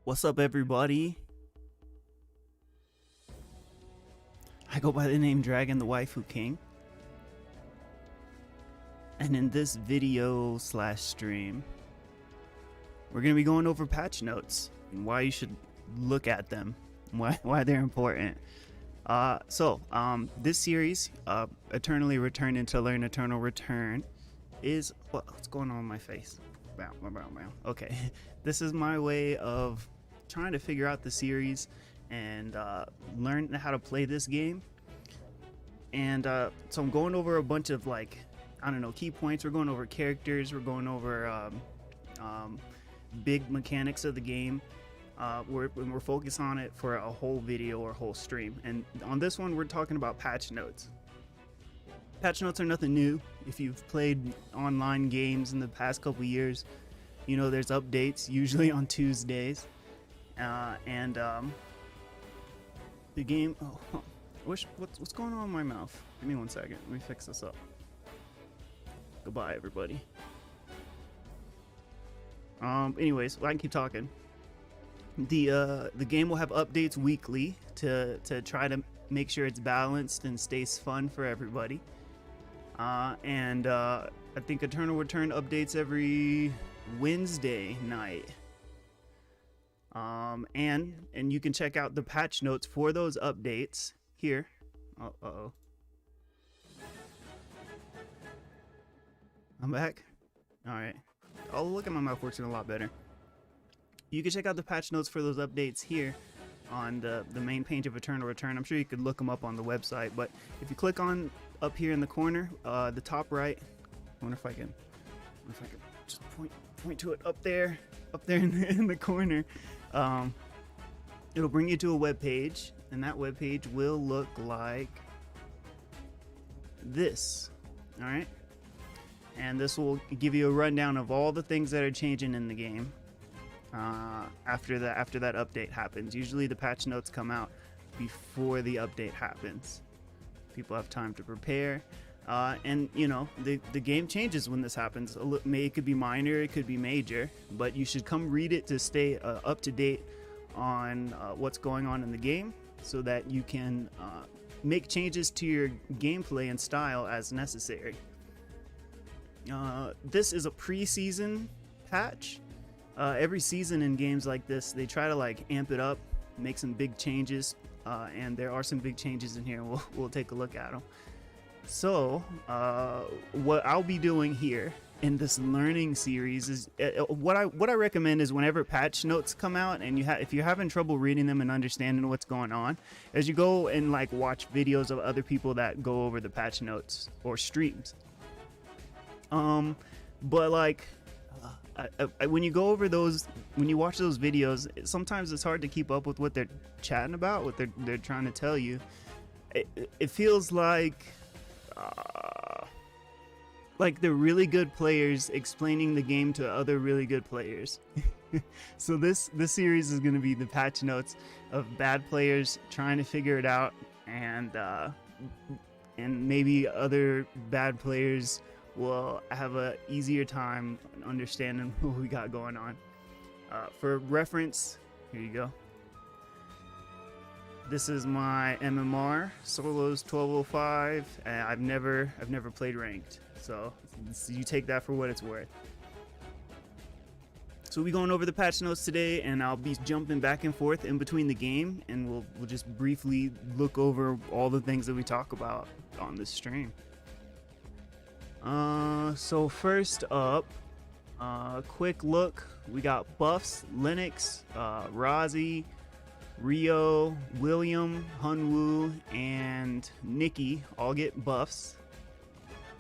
What's up, everybody? I go by the name Dragon the Waifu King, and in this video slash stream, we're gonna be going over patch notes and why you should look at them, why they're important. This series, Eternally Return into Learn Eternal Return, is what's going on with my face. Okay, this is my way of trying to figure out the series and learn how to play this game. And so I'm going over a bunch of, like, I don't know, key points. We're going over characters. We're going over big mechanics of the game. We're focused on it for a whole video or whole stream. And on this one, we're talking about patch notes. Patch notes are nothing new. If you've played online games in the past couple years, you know there's updates, usually on Tuesdays. The game... Oh, what's going on in my mouth? Give me 1 second. Let me fix this up. Goodbye, everybody. Anyways, I can keep talking. The game will have updates weekly to try to make sure it's balanced and stays fun for everybody. I think Eternal Return updates every Wednesday night. And you can check out the patch notes for those updates here. Uh-oh. I'm back. Alright. Oh, look at my mouth working a lot better. You can check out the patch notes for those updates here on the main page of Eternal Return. I'm sure you could look them up on the website, but if you click on up here in the corner, the top right, I wonder if I can just point to it up there in the corner. It'll bring you to a web page, and that web page will look like this. All right, and this will give you a rundown of all the things that are changing in the game after that update happens. Usually the patch notes come out before the update happens. People have time to prepare, and you know the game changes when this happens. It could be minor, it could be major, but you should come read it to stay up to date on what's going on in the game, so that you can make changes to your gameplay and style as necessary. This is a pre-season patch. Every season in games like this, they try to like amp it up, make some big changes, and there are some big changes in here. We'll take a look at them. So what I'll be doing here in this learning series is what I recommend is whenever patch notes come out, and if you're having trouble reading them and understanding what's going on, as you go and like watch videos of other people that go over the patch notes or streams. But like when you go over those, when you watch those videos, sometimes it's hard to keep up with what they're chatting about, what they're trying to tell you. It feels like they're really good players explaining the game to other really good players. So this series is going to be the patch notes of bad players trying to figure it out, and maybe other bad players will have a easier time understanding what we got going on. For reference, here you go. This is my MMR, solos 1205, and I've never played ranked, so you take that for what it's worth. So we'll be going over the patch notes today, and I'll be jumping back and forth in between the game, and we'll just briefly look over all the things that we talk about on this stream. So first up, quick look. We got buffs. Linux, Razi, Rio, William, Hunwoo, and Nikki all get buffs.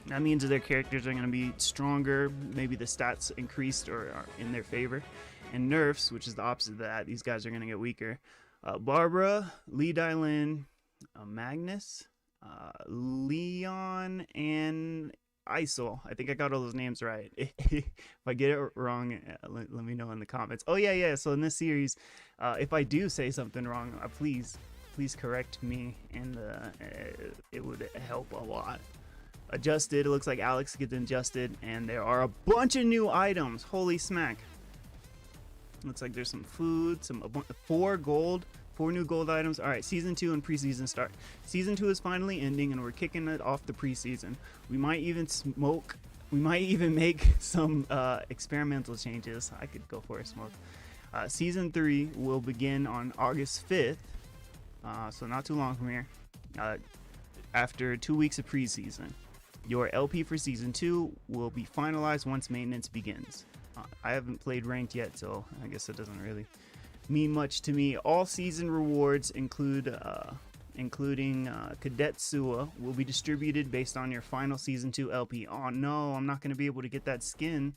That means that their characters are going to be stronger. Maybe the stats increased or are in their favor. And nerfs, which is the opposite of that. These guys are going to get weaker. Barbara, Lee Dylin, Magnus, Leon, and Isol. I think I got all those names right. If I get it wrong, let me know in the comments. Oh yeah. So in this series, if I do say something wrong, please correct me, and it would help a lot. Adjusted, it looks like Alex gets adjusted, and there are a bunch of new items. Holy smack! Looks like there's some food, some 4 new gold items. All right, season 2 and preseason start. Season 2 is finally ending, and we're kicking it off the preseason. We might even make some experimental changes. I could go for a smoke. Season 3 will begin on August 5th, so not too long from here. After 2 weeks of preseason, your LP for season 2 will be finalized once maintenance begins. I haven't played ranked yet, so I guess it doesn't really mean much to me. All season rewards including Cadet Sua will be distributed based on your final season 2 LP. Oh no, I'm not going to be able to get that skin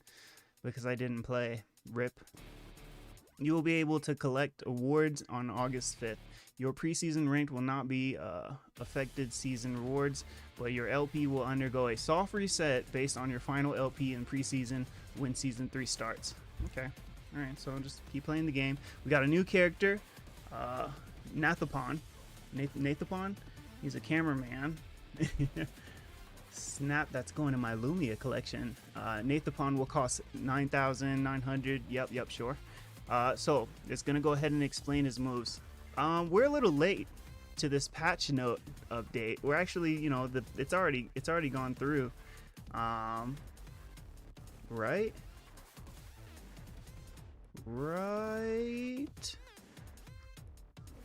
because I didn't play. RIP. You will be able to collect awards on August 5th. Your preseason rank will not be affected season rewards, but your LP will undergo a soft reset based on your final LP in preseason when season 3 starts. Okay, all right, so I'll just keep playing the game. We got a new character, Nathapon. Nathapon? He's a cameraman. Snap, that's going in my Lumia collection. Nathapon will cost 9,900. Yep, sure. So it's gonna go ahead and explain his moves. We're a little late to this patch note update. We're actually, you know, it's already gone through. Right?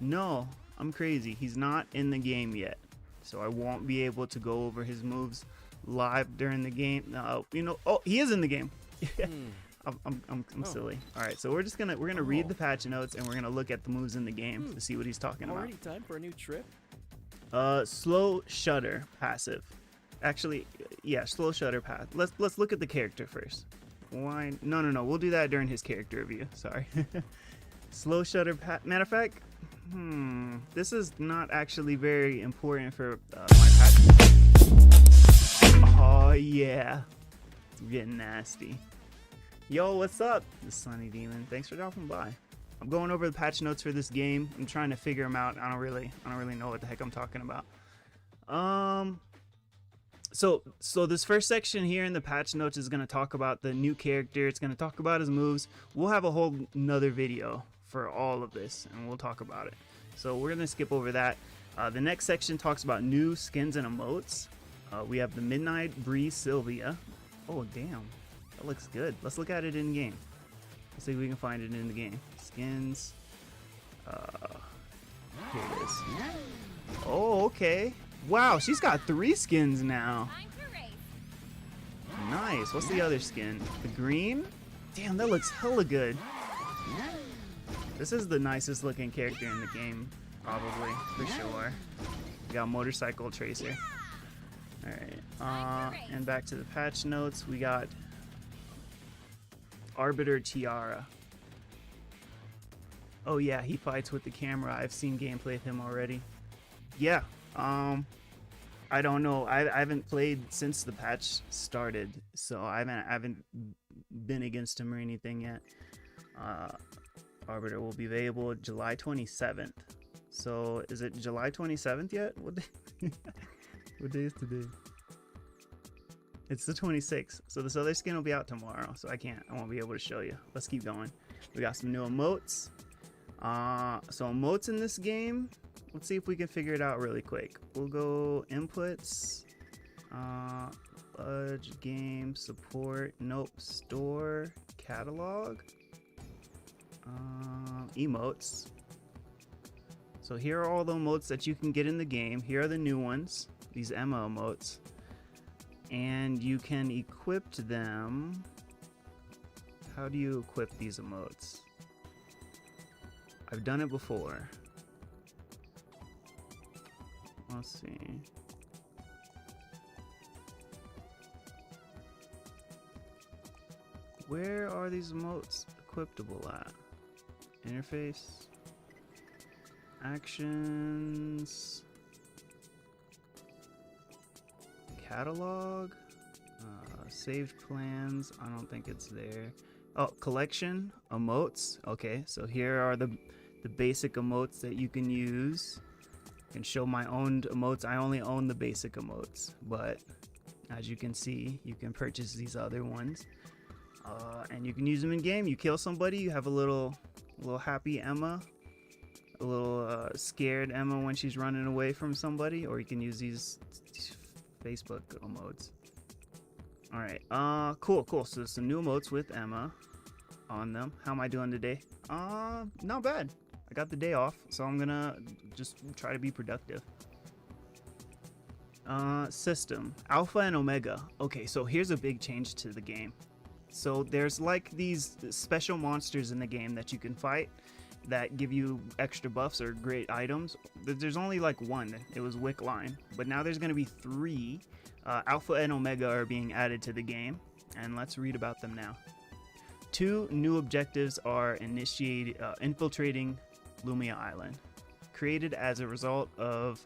No, I'm crazy. He's not in the game yet, so I won't be able to go over his moves live during the game. You know, oh, he is in the game. I'm silly. All right, so we're gonna read the patch notes and we're gonna look at the moves in the game to see what he's talking Already time for a new trip? about. Slow shutter passive. Actually, yeah, slow shutter path. Let's look at the character first. Why? No. We'll do that during his character review. Sorry. Slow shutter path. Matter of fact, this is not actually very important for my patch. Oh yeah, it's getting nasty. Yo, what's up? The Sunny Demon. Thanks for dropping by. I'm going over the patch notes for this game. I'm trying to figure them out. I don't really know what the heck I'm talking about. So this first section here in the patch notes is going to talk about the new character. It's going to talk about his moves. We'll have a whole nother video for all of this, and we'll talk about it. So we're going to skip over that. The next section talks about new skins and emotes. We have the Midnight Breeze Sylvia. Oh, damn. That looks good. Let's look at it in game. Let's see if we can find it in the game. Skins. Here it is. Oh, okay. Wow, she's got 3 skins now. Nice. What's the other skin? The green? Damn, that looks hella good. This is the nicest looking character in the game, probably, for sure. We got Motorcycle Tracer. Alright, and back to the patch notes, we got Arbiter Tiara. Oh yeah, he fights with the camera. I've seen gameplay of him already. Yeah, I don't know. I haven't played since the patch started, so I haven't been against him or anything yet. Arbiter will be available July 27th. So is it July 27th yet? What day, what day is today? It's the 26th. So this other skin will be out tomorrow. So I won't be able to show you. Let's keep going. We got some new emotes. So emotes in this game. Let's see if we can figure it out really quick. We'll go inputs, budge, game, support, nope, store, catalog, emotes. So here are all the emotes that you can get in the game. Here are the new ones, these Emma emotes. And you can equip them. How do you equip these emotes? I've done it before. Let's see. Where are these emotes equipable at? Interface. Actions. Catalog. Saved plans. I don't think it's there. Oh, collection. Emotes. Okay, so here are the basic emotes that you can use. I can show my owned emotes. I only own the basic emotes, but as you can see, you can purchase these other ones. And you can use them in game. You kill somebody, you have a little happy Emma, a little scared Emma when she's running away from somebody, or you can use these Facebook emotes. All right, cool. So some new emotes with Emma on them. How am I doing today? Not bad. I got the day off, so I'm gonna just try to be productive. System Alpha and Omega. Okay, so here's a big change to the game. So there's like these special monsters in the game that you can fight that give you extra buffs or great items. There's only like one. It was Wick Line, but now there's going to be 3. Alpha and Omega are being added to the game, and let's read about them now. 2 new objectives are infiltrating Lumia Island. Created as a result of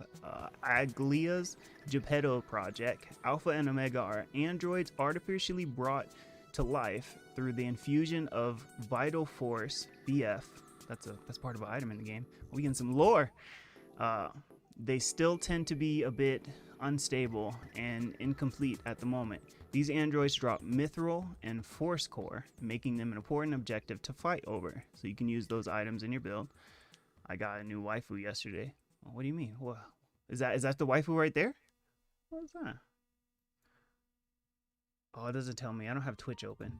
Aglia's Geppetto project, Alpha and Omega are androids artificially brought to life through the infusion of Vital Force BF. That's part of an item in the game. We get some lore. They still tend to be a bit unstable and incomplete at the moment. These androids drop Mithril and Force Core, making them an important objective to fight over. So you can use those items in your build. I got a new waifu yesterday. What do you mean? What is that the waifu right there? What is that? Oh, it doesn't tell me. I don't have Twitch open.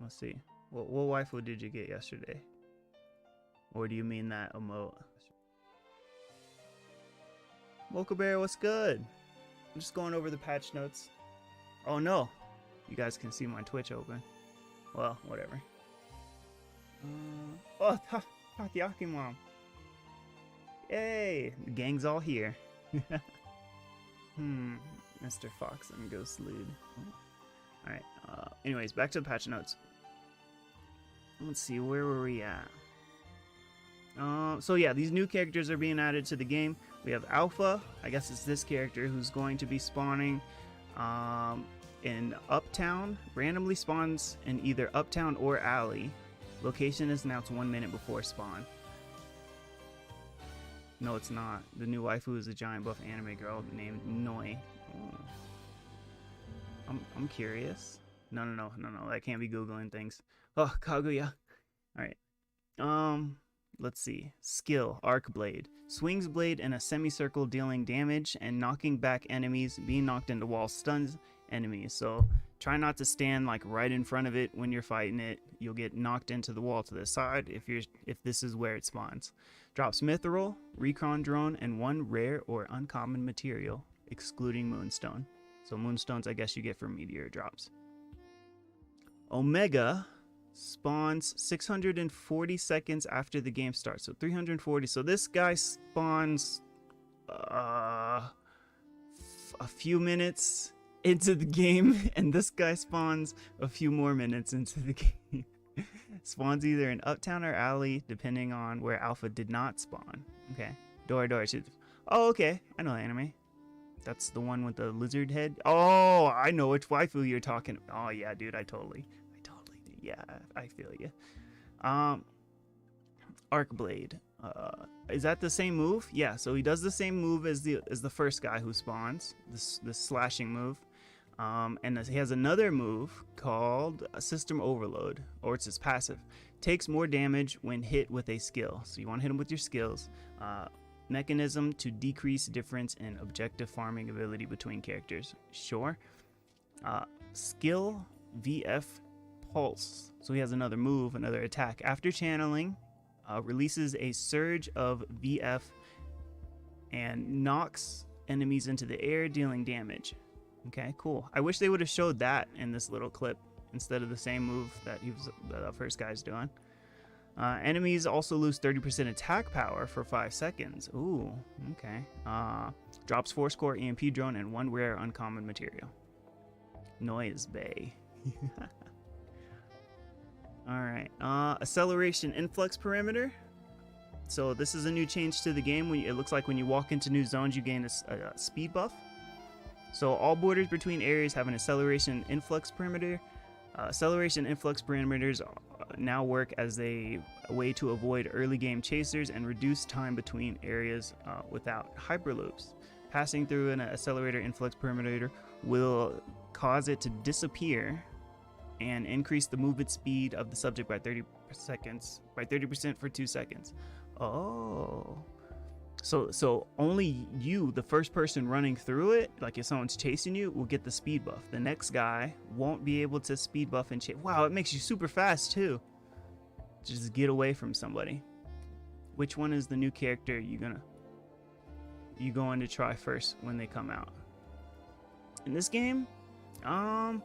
Let's see. What waifu did you get yesterday? Or do you mean that emote? Mocha Bear, what's good? I'm just going over the patch notes. Oh no, you guys can see my Twitch open. Well, whatever. Oh, Takoyaki Mom. Yay, the gang's all here. Mr. Fox and Ghost Lead. Alright, anyways, back to the patch notes. Let's see, where were we at? So yeah, these new characters are being added to the game. We have Alpha, I guess it's this character who's going to be spawning in Uptown. Randomly spawns in either Uptown or Alley. Location is announced 1 minute before spawn. No, it's not. The new waifu is a giant buff anime girl named Noi. Oh. I'm curious. No. I can't be googling things. Oh, Kaguya. All right. Let's see. Skill: Arc Blade. Swings blade in a semicircle, dealing damage and knocking back enemies. Being knocked into walls stuns enemies. So try not to stand like right in front of it when you're fighting it. You'll get knocked into the wall to the side if this is where it spawns. Drops Mithril, Recon Drone, and 1 rare or uncommon material, excluding Moonstone. So Moonstones, I guess you get from meteor drops. Omega spawns 640 seconds after the game starts. So 340. So this guy spawns a few minutes into the game, and this guy spawns a few more minutes into the game. Spawns either in Uptown or Alley, depending on where Alpha did not spawn. Okay. Dora. Oh, okay. I know the anime. That's the one with the lizard head. Oh, I know which waifu you're talking about. Oh, yeah, dude. I totally. Yeah, I feel you. Arc Blade. Is that the same move? Yeah, so he does the same move as the first guy who spawns. This slashing move. And he has another move called System Overload, or it's his passive. Takes more damage when hit with a skill. So you want to hit him with your skills. Mechanism to decrease difference in objective farming ability between characters. Sure. Skill VF Pulse. So he has another move, another attack. After channeling, releases a surge of VF and knocks enemies into the air, dealing damage. Okay, cool. I wish they would have showed that in this little clip instead of the same move that the first guy's doing. Enemies also lose 30% attack power for 5 seconds. Ooh, okay. Drops Force Core, EMP Drone, and 1 rare uncommon material. Noise Bay. Alright, acceleration influx perimeter. So this is a new change to the game. It looks like when you walk into new zones, you gain a speed buff. So all borders between areas have an acceleration influx perimeter. Acceleration influx perimeters now work as a way to avoid early game chasers and reduce time between areas without hyperloops. Passing through an accelerator influx perimeter will cause it to disappear, and increase the movement speed of the subject by 30% for 2 seconds. Oh. So only you, the first person running through it, like if someone's chasing you, will get the speed buff. The next guy won't be able to speed buff and chase. Wow, it makes you super fast too. Just get away from somebody. Which one is the new character you going to try first when they come out? In this game, I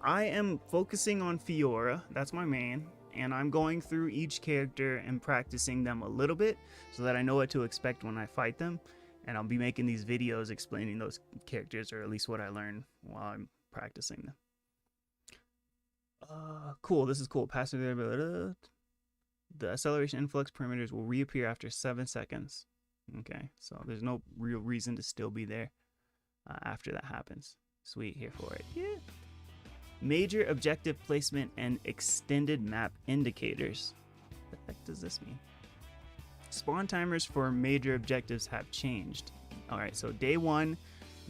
am focusing on Fiora. That's my main. And I'm going through each character and practicing them a little bit so that I know what to expect when I fight them. And I'll be making these videos explaining those characters, or at least what I learned while I'm practicing them. Cool. This is cool. The acceleration influx parameters will reappear after 7 seconds. Okay, so there's no real reason to still be there after that happens. Sweet, here for it. Yeah. Major objective placement and extended map indicators. What the heck does this mean? Spawn timers for major objectives have changed. Alright, so day 1,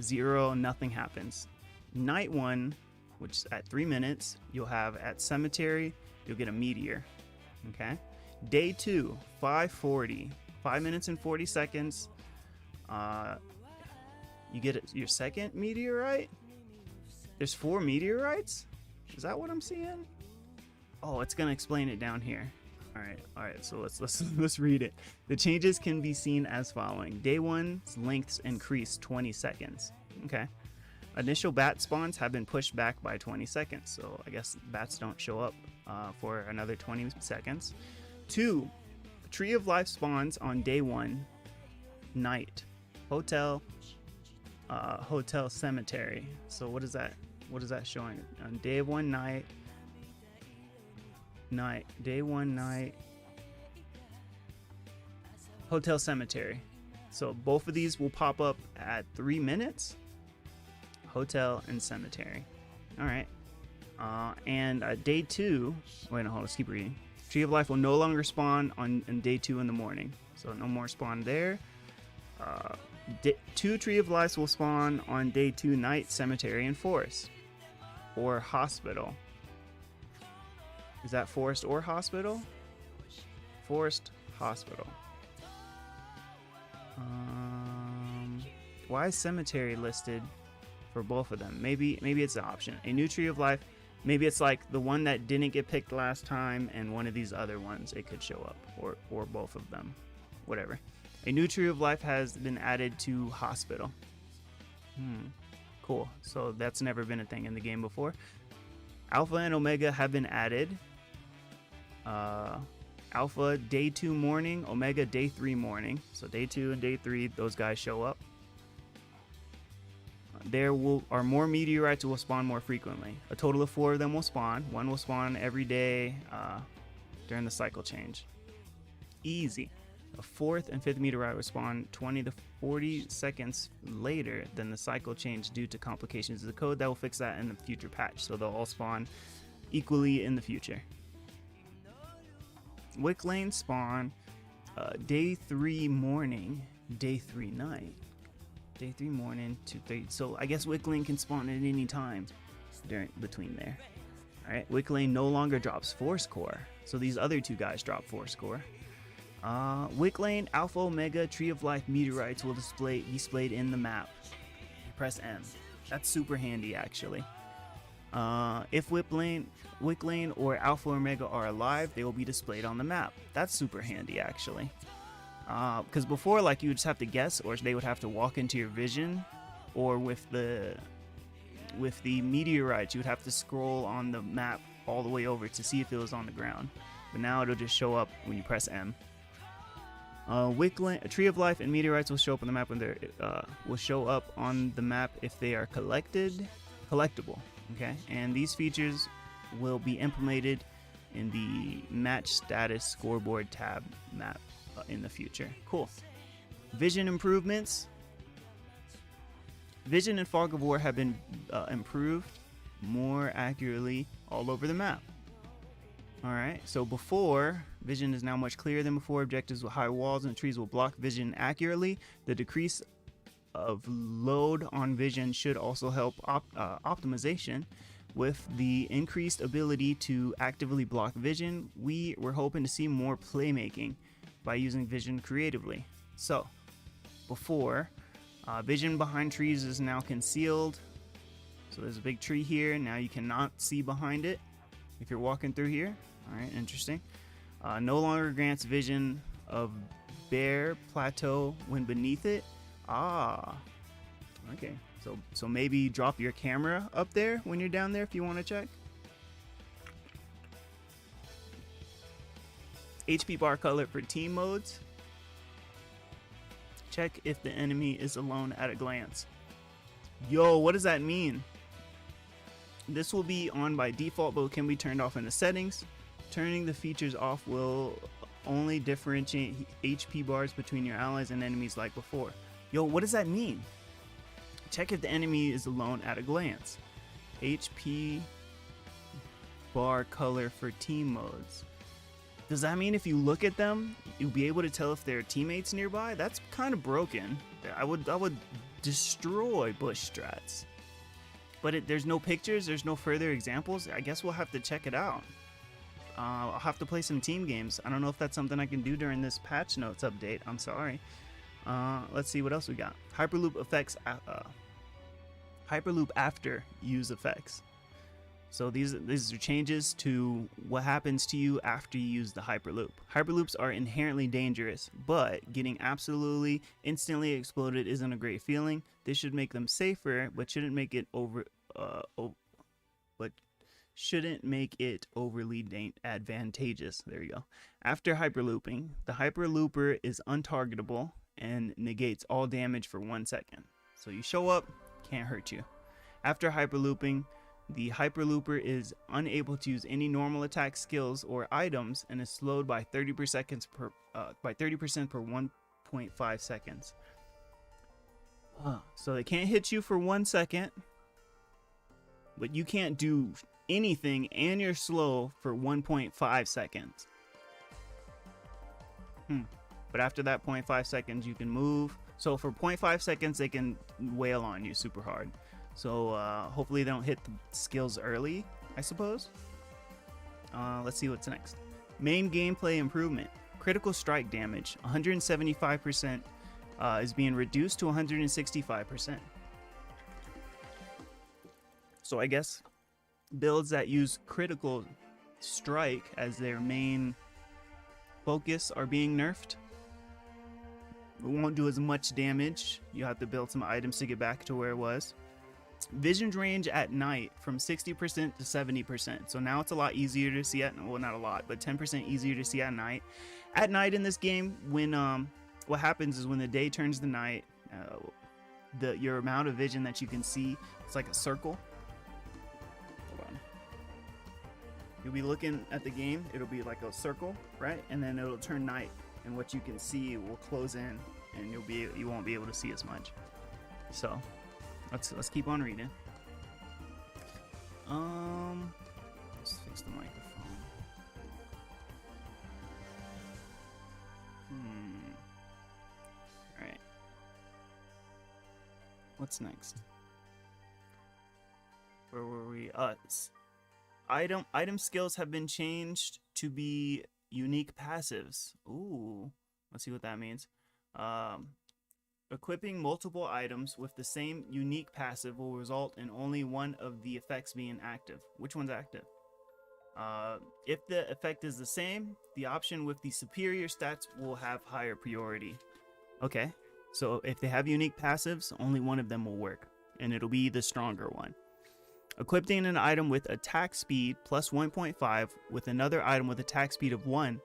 0, nothing happens. Night 1, which is at 3 minutes, you'll have at Cemetery, you'll get a meteor. Okay? Day 2, 5:40, 5 minutes and 40 seconds. You get your second meteorite? There's 4 meteorites? Is that what I'm seeing? Oh, it's gonna explain it down here. All right. So let's read it. The changes can be seen as following. Day 1's lengths increase 20 seconds. Okay. Initial bat spawns have been pushed back by 20 seconds. So I guess bats don't show up for another 20 seconds. 2, Tree of Life spawns on day 1, night. Hotel Cemetery. So what is that? What is that showing? On day 1, night. Day 1, night. Hotel Cemetery. So both of these will pop up at 3 minutes. Hotel and Cemetery. All right. And day 2. Wait, no, hold on. Let's keep reading. Tree of Life will no longer spawn on day 2 in the morning. So no more spawn there. 2 Tree of Lives will spawn on day 2, night, cemetery, and forest. Or hospital. Is that forest or hospital? Forest, hospital. Why is cemetery listed for both of them? Maybe it's an option. A new Tree of Life. Maybe it's like the one that didn't get picked last time, and one of these other ones it could show up, or both of them. Whatever. A new Tree of Life has been added to Hospital. Cool. So that's never been a thing in the game before. Alpha and Omega have been added. Alpha day 2 morning, Omega day 3 morning. So day 2 and day 3, those guys show up. There are more meteorites will spawn more frequently. A total of 4 of them will spawn. 1 will spawn every day during the cycle change. Easy. A 4th and 5th meteorite will spawn 20 to 40 seconds later than the cycle change due to complications of the code. That will fix that in the future patch, so they'll all spawn equally in the future. Wick Lane spawn day 3 morning, day 3 night. Day 3 morning to 3. So I guess Wick Lane can spawn at any time between there. Alright, Wick Lane no longer drops Force Core. So these other 2 guys drop Force Core. Wick Lane, Alpha, Omega, Tree of Life meteorites will be displayed in the map. Press M. That's super handy actually. If Wick Lane or Alpha or Omega are alive, they will be displayed on the map. That's super handy actually. Because before, like, you would just have to guess, or they would have to walk into your vision, or with the meteorites, you would have to scroll on the map all the way over to see if it was on the ground. But now it'll just show up when you press M. Tree of Life and meteorites will show up on the map when if they are collectible. Okay, and these features will be implemented in the match status scoreboard tab map in the future. Cool. Vision improvements. Vision and Fog of War have been improved more accurately all over the map. Alright, so before, vision is now much clearer than before. Objectives with high walls and trees will block vision accurately. The decrease of load on vision should also help optimization. With the increased ability to actively block vision, we're hoping to see more playmaking by using vision creatively. So, before, vision behind trees is now concealed. So there's a big tree here. Now you cannot see behind it if you're walking through here. All right, interesting. No longer grants vision of bare plateau when beneath it. Ah, okay. So maybe drop your camera up there when you're down there if you want to check. HP bar color for team modes. Check if the enemy is alone at a glance. Yo, what does that mean? This will be on by default, but can be turned off in the settings. Turning the features off will only differentiate HP bars between your allies and enemies like before. Yo, what does that mean? Check if the enemy is alone at a glance. HP bar color for team modes. Does that mean if you look at them, you'll be able to tell if there are teammates nearby? That's kind of broken. I would destroy bush strats. But there's no pictures, there's no further examples. I guess we'll have to check it out. I'll have to play some team games. I don't know if that's something I can do during this patch notes update. I'm sorry. Let's see what else we got. Hyperloop effects. Hyperloop after use effects. So these are changes to what happens to you after you use the Hyperloop. Hyperloops are inherently dangerous, but getting absolutely instantly exploded isn't a great feeling. This should make them safer, but shouldn't make it overly advantageous. There you go. After hyperlooping, the hyperlooper is untargetable and negates all damage for 1 second. So you show up, can't hurt you. After hyperlooping, the hyperlooper is unable to use any normal attack skills or items and is slowed by 30% per 1.5 seconds. So they can't hit you for 1 second, but you can't do anything and you're slow for 1.5 seconds. But after that 0.5 seconds, you can move. So for 0.5 seconds, they can wail on you super hard. So hopefully they don't hit the skills early, I suppose. Let's see what's next. Main gameplay improvement. Critical strike damage, 175% is being reduced to 165%. So I guess builds that use critical strike as their main focus are being nerfed. It won't do as much damage. You have to build some items to get back to where it was. Vision range at night from 60% to 70%. So now it's a lot easier to see at, well, not a lot, but 10% easier to see at night. At night in this game, when what happens is when the day turns to night, your amount of vision that you can see, it's like a circle. Hold on. You'll be looking at the game, it'll be like a circle, right? And then it'll turn night, and what you can see will close in, and you won't be able to see as much. So let's keep on reading. Let's fix the microphone. All right. What's next? Where were we? Item skills have been changed to be unique passives. Ooh, let's see what that means. Equipping multiple items with the same unique passive will result in only one of the effects being active. Which one's active? If the effect is the same, the option with the superior stats will have higher priority. Okay, so if they have unique passives, only one of them will work, and it'll be the stronger one. Equipping an item with attack speed plus 1.5 with another item with attack speed of 1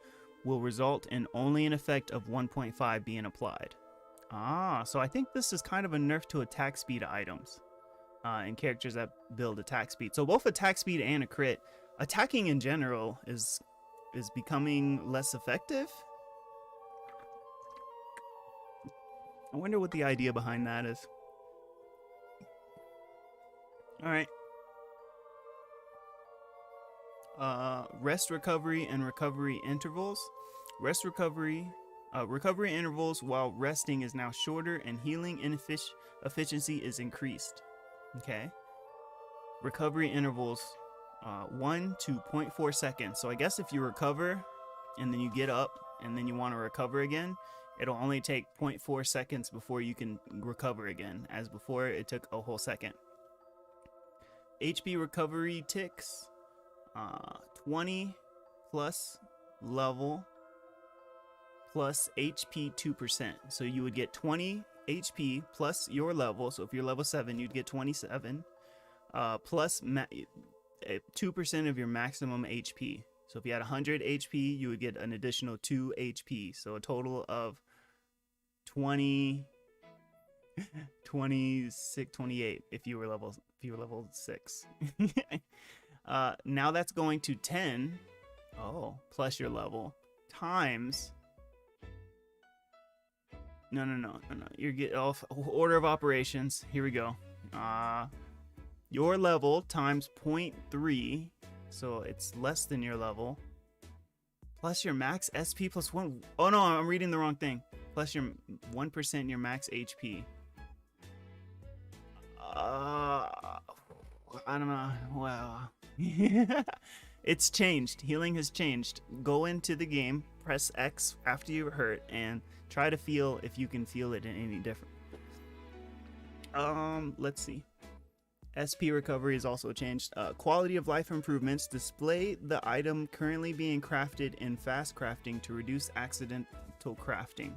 will result in only an effect of 1.5 being applied. So I think this is kind of a nerf to attack speed items and characters that build attack speed. So both attack speed and a crit. Attacking in general is becoming less effective. I wonder what the idea behind that is. All right. Rest recovery and recovery intervals. Rest recovery Recovery intervals while resting is now shorter, and healing efficiency is increased. Okay. Recovery intervals 1 to 0.4 seconds. So I guess if you recover and then you get up and then you want to recover again, it'll only take 0.4 seconds before you can recover again, as before it took a whole second. HP recovery ticks 20 plus level plus HP 2%. So you would get 20 HP plus your level. So if you're level 7, you'd get 27 plus 2% of your maximum HP. So if you had 100 HP, you would get an additional 2 HP. So a total of 20, 26, 28 if you were level 6. Now that's going to 10, plus your level, times, no, you're getting off order of operations. Here we go. Your level times 0.3, so it's less than your level, plus your max SP plus 1. Oh no, I'm reading the wrong thing. Plus your 1% your max HP. I don't know. Wow. It's changed. Healing has changed. Go into the game, press X after you're hurt, and try to feel if you can feel it in any different. Let's see. SP recovery is also changed. Quality of life improvements. Display the item currently being crafted in fast crafting to reduce accidental crafting.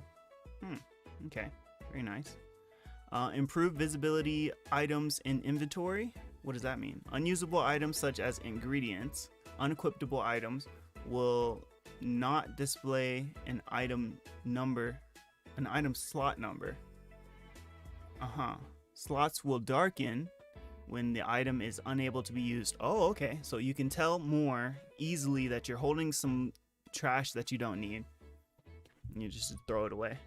Okay, very nice. Improve visibility items in inventory. What does that mean? Unusable items such as ingredients, unequipable items will not display an item slot number. Slots will darken when the item is unable to be used. Oh, okay. So you can tell more easily that you're holding some trash that you don't need. And you just throw it away.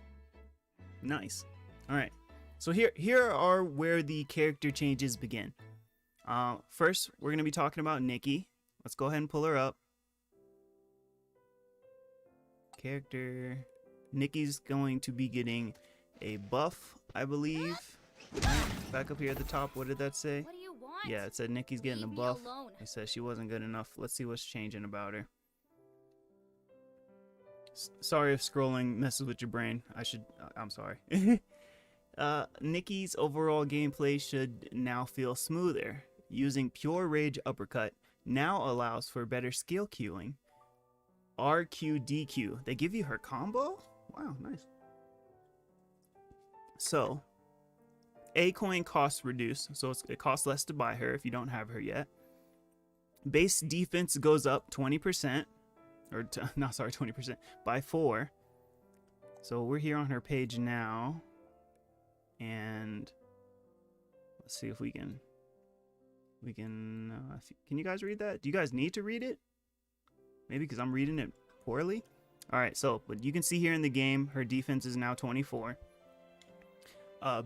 Nice. All right. So here are where the character changes begin. First, we're going to be talking about Nikki. Let's go ahead and pull her up. Character. Nikki's going to be getting a buff, I believe. Back up here at the top, what did that say? What do you want? Yeah, it said Nikki's getting a buff. It said she wasn't good enough. Let's see what's changing about her. Sorry if scrolling messes with your brain. I'm sorry. Nikki's overall gameplay should now feel smoother. Using pure rage uppercut now allows for better skill queuing. RQDQ. They give you her combo? Wow, nice. So, A coin costs reduced, so it costs less to buy her if you don't have her yet. Base defense goes up 20%, 20%, by 4. So we're here on her page now, and let's see if we can, can you guys read that? Do you guys need to read it? Maybe because I'm reading it poorly? Alright, so, but you can see here in the game, her defense is now 24.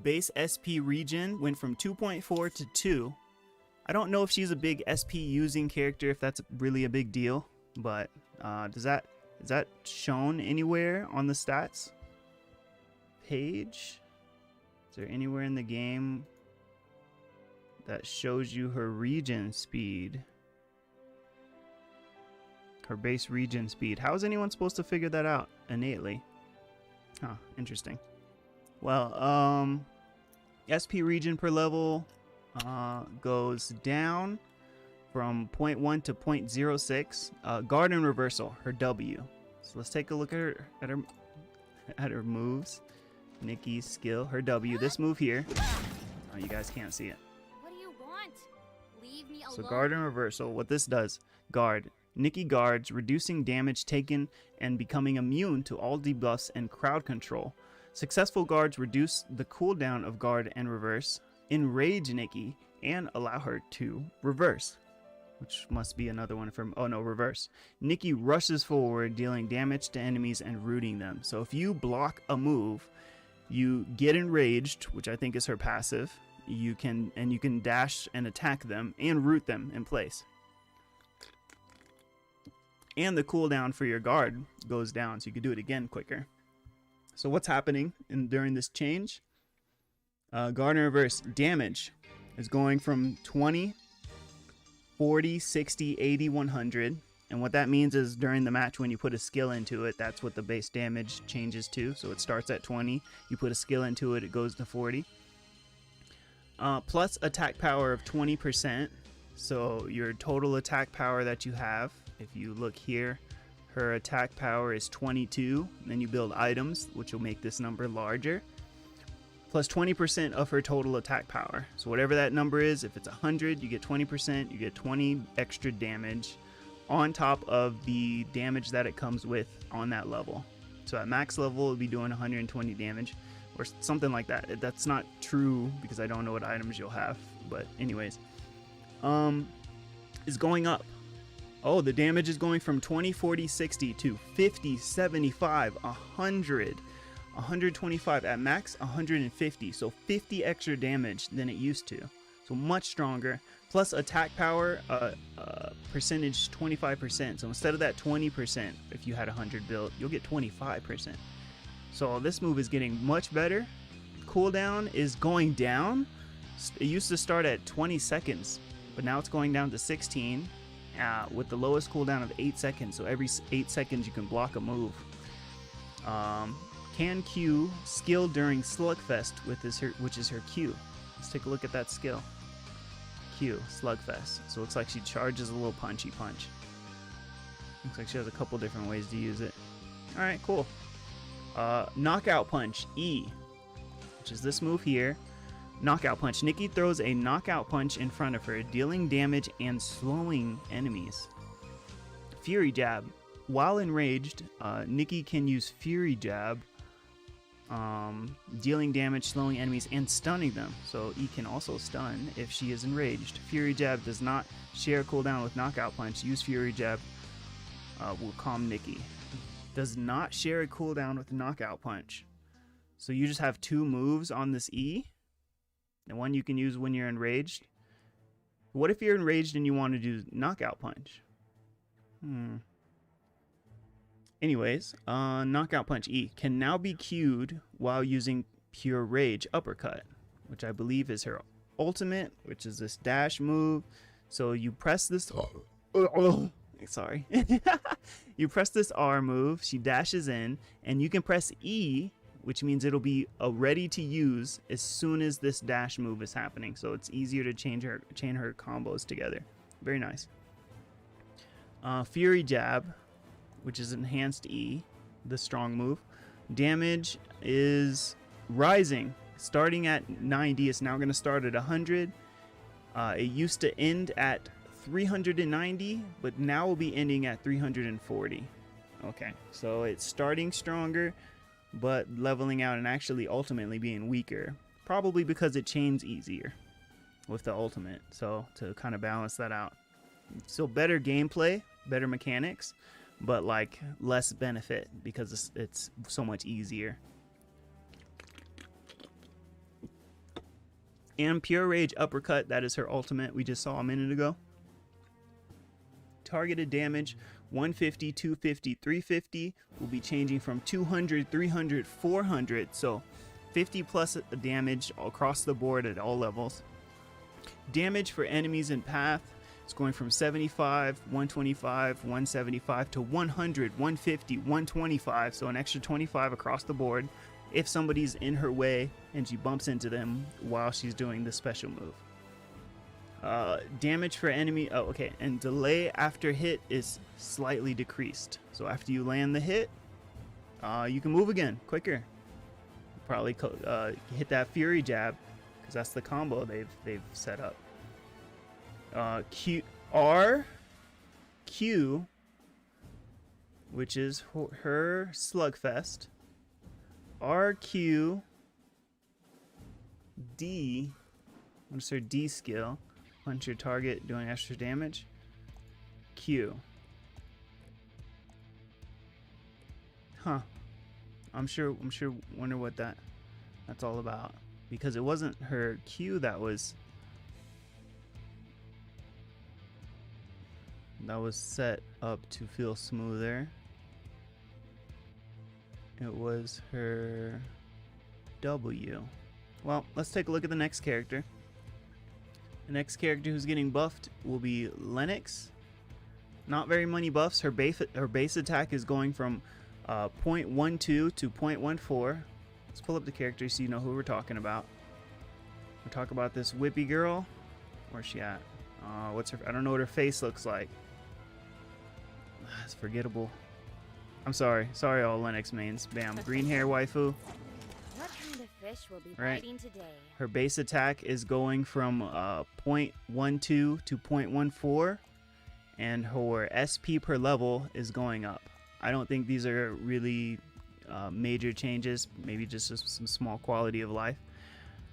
Base SP regen went from 2.4 to 2. I don't know if she's a big SP using character, if that's really a big deal, but is that shown anywhere on the stats page? Is there anywhere in the game that shows you her regen speed? Her base regen speed. How is anyone supposed to figure that out innately? Huh, interesting. Well, SP regen per level goes down from 0.1 to 0.06. Guard and reversal, her W. So let's take a look at her moves. Nikki's skill, her W. This move here. Oh, you guys can't see it. What do you want? Leave me alone. So guard and reversal. What this does, guard. Nikki guards, reducing damage taken and becoming immune to all debuffs and crowd control. Successful guards reduce the cooldown of guard and reverse, enrage Nikki, and allow her to reverse. Which must be another one from, oh no, reverse. Nikki rushes forward, dealing damage to enemies and rooting them. So if you block a move, you get enraged, which I think is her passive. You can dash and attack them and root them in place. And the cooldown for your guard goes down, so you can do it again quicker. So what's happening during this change? Gardner reverse damage is going from 20, 40, 60, 80, 100. And what that means is during the match when you put a skill into it, that's what the base damage changes to. So it starts at 20, you put a skill into it, it goes to 40. Plus attack power of 20%. So your total attack power that you have, if you look here, her attack power is 22. Then you build items, which will make this number larger. Plus 20% of her total attack power. So whatever that number is, if it's 100, you get 20%, you get 20 extra damage on top of the damage that it comes with on that level. So at max level, it'll be doing 120 damage or something like that. That's not true because I don't know what items you'll have. But anyways, is going up. Oh, the damage is going from 20, 40, 60 to 50, 75, 100, 125 at max 150. So 50 extra damage than it used to. So much stronger. Plus attack power percentage 25%. So instead of that 20%, if you had 100 built, you'll get 25%. So this move is getting much better. Cooldown is going down. It used to start at 20 seconds, but now it's going down to 16 with the lowest cooldown of 8 seconds. So every 8 seconds you can block a move. Can Q skill during Slugfest which is her Q. Let's take a look at that skill. Q, Slugfest. So it looks like she charges a little punchy punch. Looks like she has a couple different ways to use it. Alright, cool. Knockout Punch, E, which is this move here. Knockout Punch. Nikki throws a knockout punch in front of her, dealing damage and slowing enemies. Fury Jab. While enraged, Nikki can use Fury Jab, dealing damage, slowing enemies, and stunning them. So E can also stun if she is enraged. Fury Jab does not share cooldown with Knockout Punch. Use Fury Jab will calm Nikki. Does not share a cooldown with Knockout Punch. So you just have two moves on this E. The one you can use when you're enraged. What if you're enraged and you want to do Knockout Punch? Anyways, Knockout Punch E can now be queued while using Pure Rage Uppercut, which I believe is her ultimate, which is this dash move. So you press this... sorry. You press this R move, she dashes in, and you can press E, which means it'll be ready to use as soon as this dash move is happening. So it's easier to chain her combos together. Very nice. Fury Jab, which is enhanced E, the strong move. Damage is rising. Starting at 90, it's now going to start at 100. It used to end at 390, but now will be ending at 340. Okay, so it's starting stronger, but leveling out and actually ultimately being weaker. Probably because it chains easier with the ultimate, so to kind of balance that out. So better gameplay, better mechanics, but like less benefit because it's so much easier. And Pure Rage Uppercut, that is her ultimate we just saw a minute ago. Targeted damage 150, 250, 350 will be changing from 200, 300, 400. So 50 plus damage across the board at all levels. Damage for enemies in path is going from 75, 125, 175 to 100, 150, 125. So an extra 25 across the board if somebody's in her way and she bumps into them while she's doing the special move. Damage for enemy, and delay after hit is slightly decreased. So after you land the hit, you can move again quicker. Probably hit that Fury Jab because that's the combo they've set up. Q, which is her Slugfest. RQ D, what's her D skill? Punch your target doing extra damage. Q. Huh. I'm sure wonder what that's all about. Because it wasn't her Q that was set up to feel smoother. It was her W. Well, let's take a look at the next character. The next character who's getting buffed will be Lennox. Not very many buffs. Her base attack is going from 0.12 to 0.14. Let's pull up the character so you know who we're talking about. We're talking about this Whippy girl. Where's she at? What's her? I don't know what her face looks like. It's forgettable. I'm sorry. Sorry, all Lennox mains. Bam. Green hair waifu. What kind of fish will be Right. biting today? Her base attack is going from 0.12 to 0.14, and her SP per level is going up. I don't think these are really major changes, maybe just some small quality of life.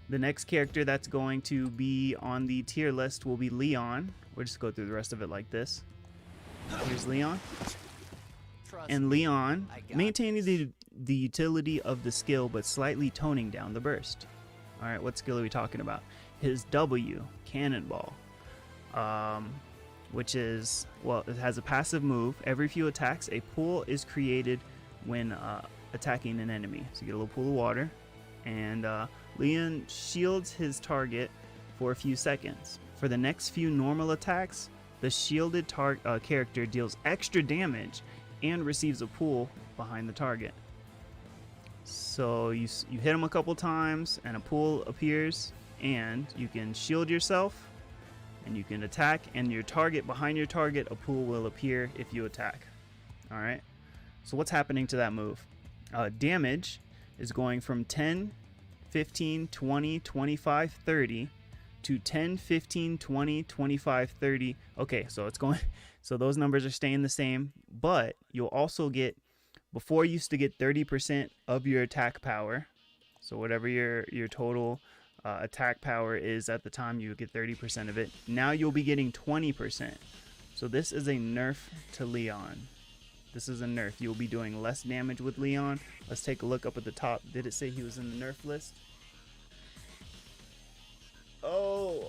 The next character that's going to be on the tier list will be Leon. We'll just go through the rest of it like this. Here's Leon. And Leon, maintaining the utility of the skill but slightly toning down the burst. Alright, what skill are we talking about? His W, Cannonball. Which is, well, it has a passive move. Every few attacks, a pool is created when attacking an enemy. So you get a little pool of water. And Leon shields his target for a few seconds. For the next few normal attacks, the shielded character deals extra damage and receives a pool behind the target. So you hit him a couple times and a pool appears, and you can shield yourself and you can attack, and your target, behind your target, a pool will appear if you attack. Alright, so what's happening to that move? Damage is going from 10, 15, 20, 25, 30 to 10, 15, 20, 25, 30. Okay, so it's going, so those numbers are staying the same, but you'll also get, before you used to get 30% of your attack power. So whatever your total attack power is at the time, you get 30% of it. Now you'll be getting 20%. So this is a nerf to Leon. This is a nerf. You'll be doing less damage with Leon. Let's take a look up at the top. Did it say he was in the nerf list? Oh.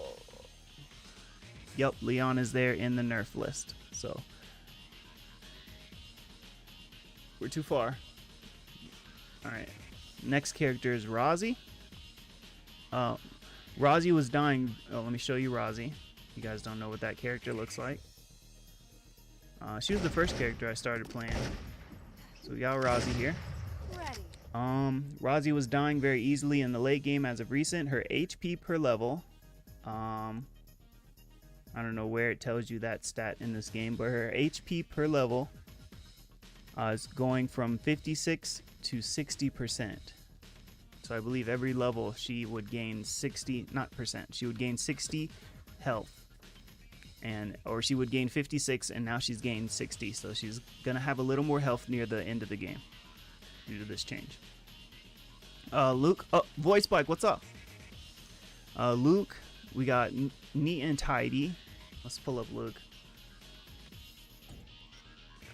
Yep, Leon is there in the nerf list. So we're too far. Alright. Next character is Rosie. Rosie was dying. Oh, let me show you Rosie. You guys don't know what that character looks like. She was the first character I started playing. So we got Rosie here. Ready. Rosie was dying very easily in the late game as of recent. Her HP per level, I don't know where it tells you that stat in this game, but her HP per level is going from 56 to 60%. So I believe every level she would gain 60, not percent, she would gain 60 health. Or she would gain 56 and now she's gained 60. So she's going to have a little more health near the end of the game due to this change. Luke, voice bike, what's up? Luke, we got Neat and Tidy. Let's pull up Luke.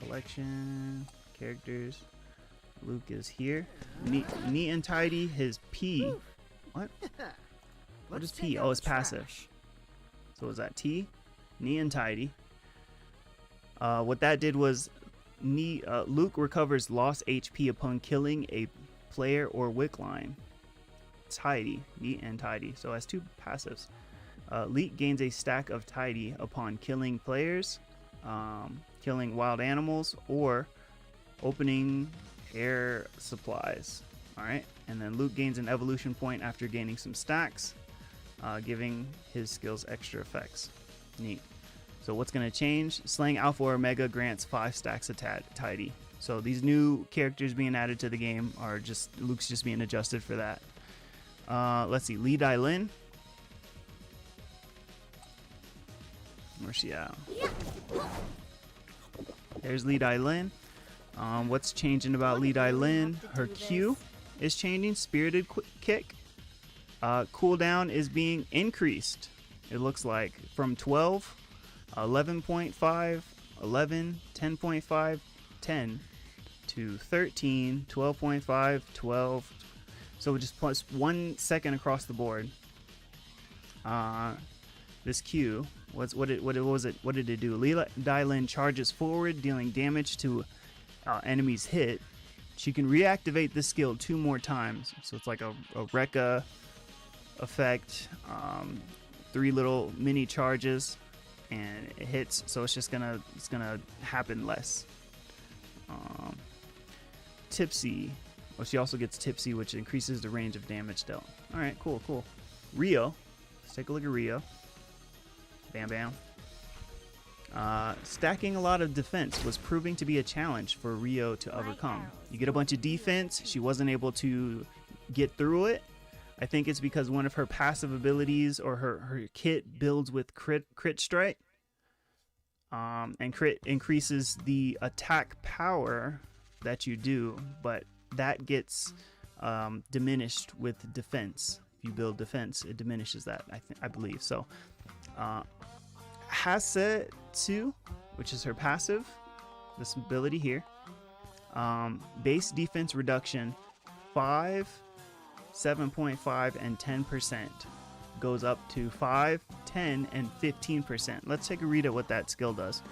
Collection, characters. Luke is here. Neat and Tidy, his P. What? What is P? Oh, it's passive. So is that T? Neat and Tidy. What that did was Luke recovers lost HP upon killing a player or wick line. Tidy, Neat and Tidy. So it has two passives. Leak gains a stack of Tidy upon killing players, killing wild animals, or opening air supplies. Alright, and then Luke gains an evolution point after gaining some stacks, giving his skills extra effects. Neat. So what's going to change? Slaying Alpha or Omega grants 5 stacks of Tidy. So these new characters being added to the game are just, Luke's just being adjusted for that. Let's see, Lee Dai Lin. Where's she at? There's Lee Dai Lin. What's changing about Lee Dai Lin? Her Q is changing. Spirited Kick. Cooldown is being increased. It looks like from 12, 11.5, 11, 10.5, 10 to 13, 12.5, 12. So it just plus 1 second across the board. This Q, what did it do? Lee Dai Lin charges forward, dealing damage to enemies hit, She can reactivate this skill 2 more times. So it's like a Rekka effect, 3 little mini charges, and it hits. So it's just gonna happen less. Tipsy. Well, she also gets tipsy, which increases the range of damage dealt. All right, cool. Rio. Let's take a look at Rio. Bam, bam. Stacking a lot of defense was proving to be a challenge for Rio to overcome. You get a bunch of defense. She wasn't able to get through it. I think it's because one of her passive abilities or her kit builds with crit strike. And crit increases the attack power that you do, but that gets diminished with defense. If you build defense, it diminishes that, I believe. So Hasetsu, which is her passive, this ability here, base defense reduction 5, 7.5, and 10%, goes up to 5, 10, and 15%. Let's take a read at what that skill does.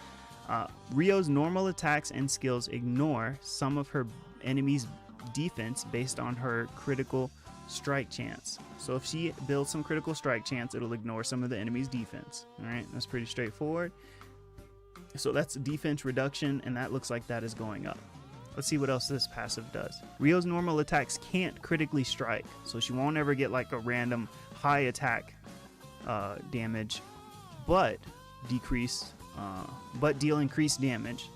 Rio's normal attacks and skills ignore some of her enemy's defense based on her critical strike chance. So if she builds some critical strike chance, it'll ignore some of the enemy's defense. All right, that's pretty straightforward. So that's defense reduction, and that looks like that is going up. Let's see what else this passive does. Rio's normal attacks can't critically strike, so she won't ever get like a random high attack damage, but deal increased damage.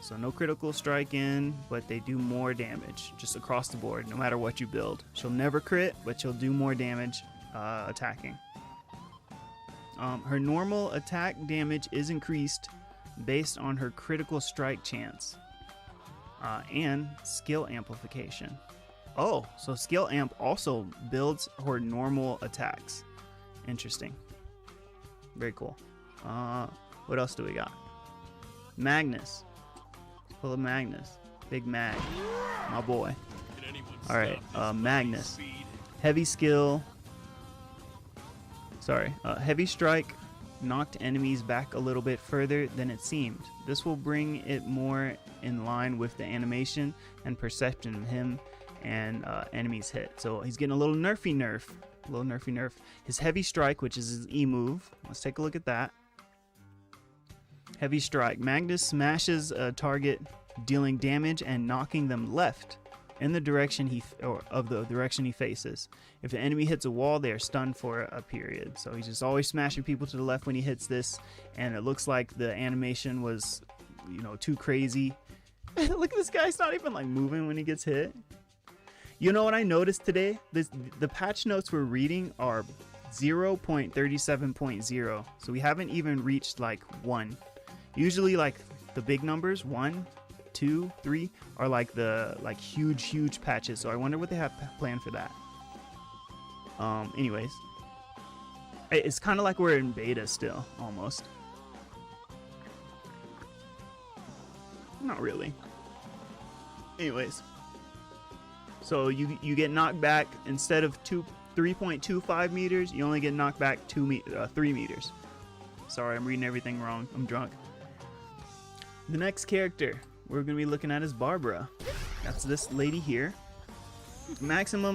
So no critical strike in, but they do more damage just across the board, no matter what you build. She'll never crit, but she'll do more damage attacking. Her normal attack damage is increased based on her critical strike chance and skill amplification. Oh, so skill amp also builds her normal attacks. Interesting. Very cool. What else do we got? Magnus. Pull a Magnus. Big Mag. My boy. Alright, Magnus. Heavy skill. Heavy strike knocked enemies back a little bit further than it seemed. This will bring it more in line with the animation and perception of him and enemies hit. So he's getting a little nerfy nerf. His heavy strike, which is his E move. Let's take a look at that. Heavy strike. Magnus smashes a target, dealing damage and knocking them left in the direction the direction he faces. If the enemy hits a wall, they are stunned for a period. So he's just always smashing people to the left when he hits this, and it looks like the animation was, too crazy. Look at this guy; he's not even like moving when he gets hit. You know what I noticed today? The patch notes we're reading are 0.37.0, so we haven't even reached like 1. Usually, like the big numbers, 1, 2, 3, are like the huge patches. So I wonder what they have planned for that. Anyways, it's kind of like we're in beta still, almost. Not really. Anyways, so you get knocked back instead of 3.25 meters. You only get knocked back 3 meters. Sorry, I'm reading everything wrong. I'm drunk. The next character we're going to be looking at is Barbara. That's this lady here. Maxing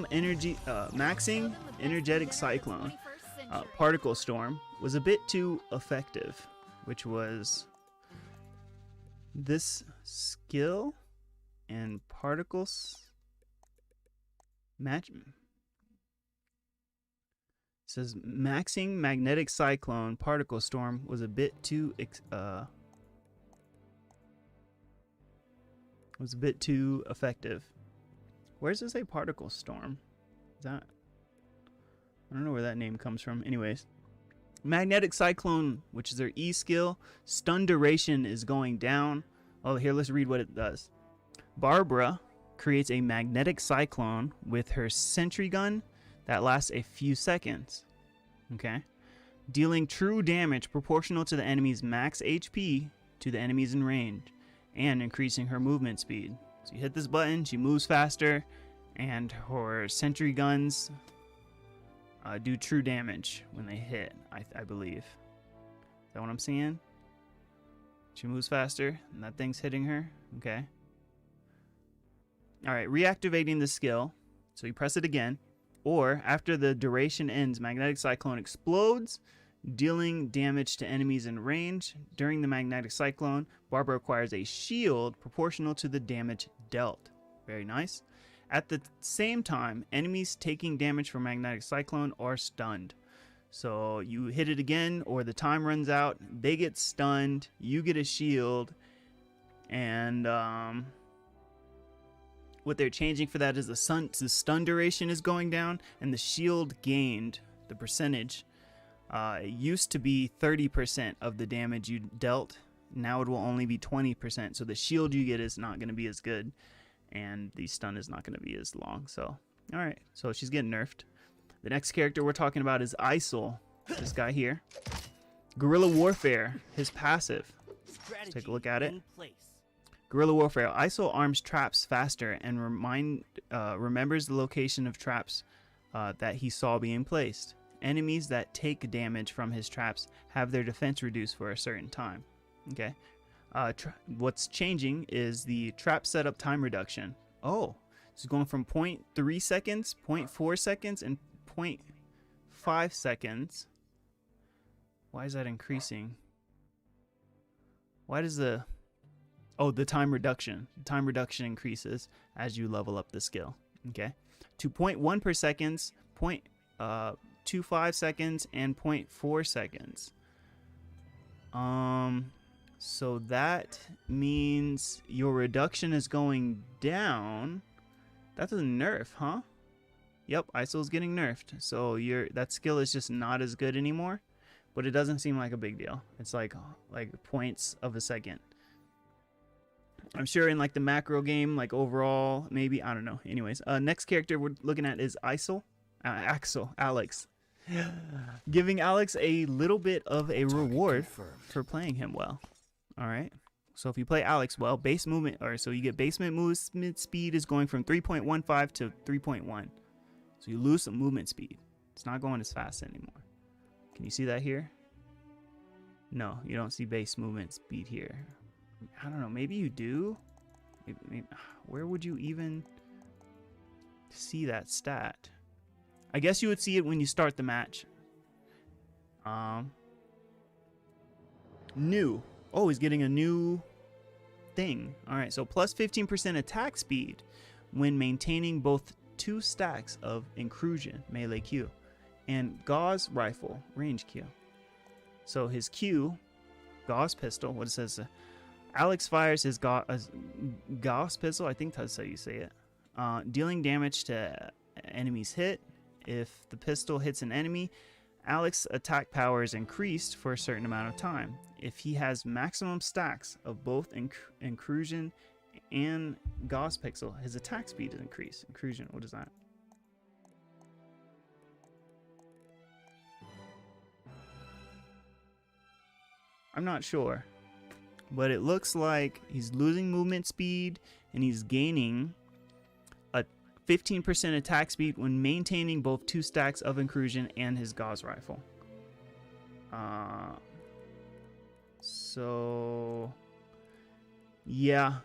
energetic cyclone. Particle storm was a bit too effective, which was this skill and particles match. It says maxing magnetic cyclone particle storm was a bit too effective. Where does it say particle storm? Is that? I don't know where that name comes from. Anyways, magnetic cyclone, which is their E skill, stun duration is going down. Oh, here, let's read what it does. Barbara creates a magnetic cyclone with her sentry gun that lasts a few seconds. Okay, dealing true damage proportional to the enemy's max HP to the enemies in range, and increasing her movement speed. So you hit this button, she moves faster, and her sentry guns do true damage when they hit, I believe. Is that what I'm seeing? She moves faster, and that thing's hitting her. Okay. All right, reactivating the skill. So you press it again. Or after the duration ends, Magnetic Cyclone explodes, dealing damage to enemies in range. During the Magnetic Cyclone, Barbara acquires a shield proportional to the damage dealt. Very nice. At the same time, enemies taking damage from Magnetic Cyclone are stunned. So you hit it again, or the time runs out, they get stunned, you get a shield, and what they're changing for that is the stun duration is going down, and the shield gained, the percentage, it used to be 30% of the damage you dealt. Now it will only be 20%. So the shield you get is not going to be as good, and the stun is not going to be as long. So, all right. So she's getting nerfed. The next character we're talking about is Isol. This guy here. Guerrilla Warfare, his passive. Let's take a look at it. Guerrilla Warfare. Isol arms traps faster and remembers the location of traps that he saw being placed. Enemies that take damage from his traps have their defense reduced for a certain time. Okay. What's changing is the trap setup time reduction. Oh, it's going from 0.3 seconds, 0.4 seconds, and 0.5 seconds. Why is that increasing? Why does the... Oh, the time reduction. The time reduction increases as you level up the skill. Okay. To 0.1 per seconds, 0.25 seconds, and 0.4 seconds. So that means your reduction is going down. That's a nerf, huh? Yep, Isol's getting nerfed. So that skill is just not as good anymore. But it doesn't seem like a big deal. It's like points of a second. I'm sure in like the macro game, like overall, maybe, I don't know. Anyways, next character we're looking at is Alex. Giving Alex a little bit of a reward for playing him well. All right. So if you play Alex well, base movement, so you get base movement speed is going from 3.15 to 3.1. So you lose some movement speed. It's not going as fast anymore. Can you see that here? No, you don't see base movement speed here. I don't know. Maybe you do. Maybe, where would you even see that stat? I guess you would see it when you start the match. New. Oh, he's getting a new thing. All right, so plus 15% attack speed when maintaining both 2 stacks of Inclusion, melee Q, and Gauss rifle, range Q. So his Q, Gauss pistol, what it says, Alex fires his Gauss pistol, I think that's how you say it, dealing damage to enemies hit. If the pistol hits an enemy, Alex's attack power is increased for a certain amount of time. If he has maximum stacks of both Inclusion and Gauss pixel, his attack speed is increased. Inclusion, what is that? I'm not sure, but it looks like he's losing movement speed and he's gaining a 15% attack speed when maintaining both 2 stacks of Inclusion and his Gauss rifle. So yeah,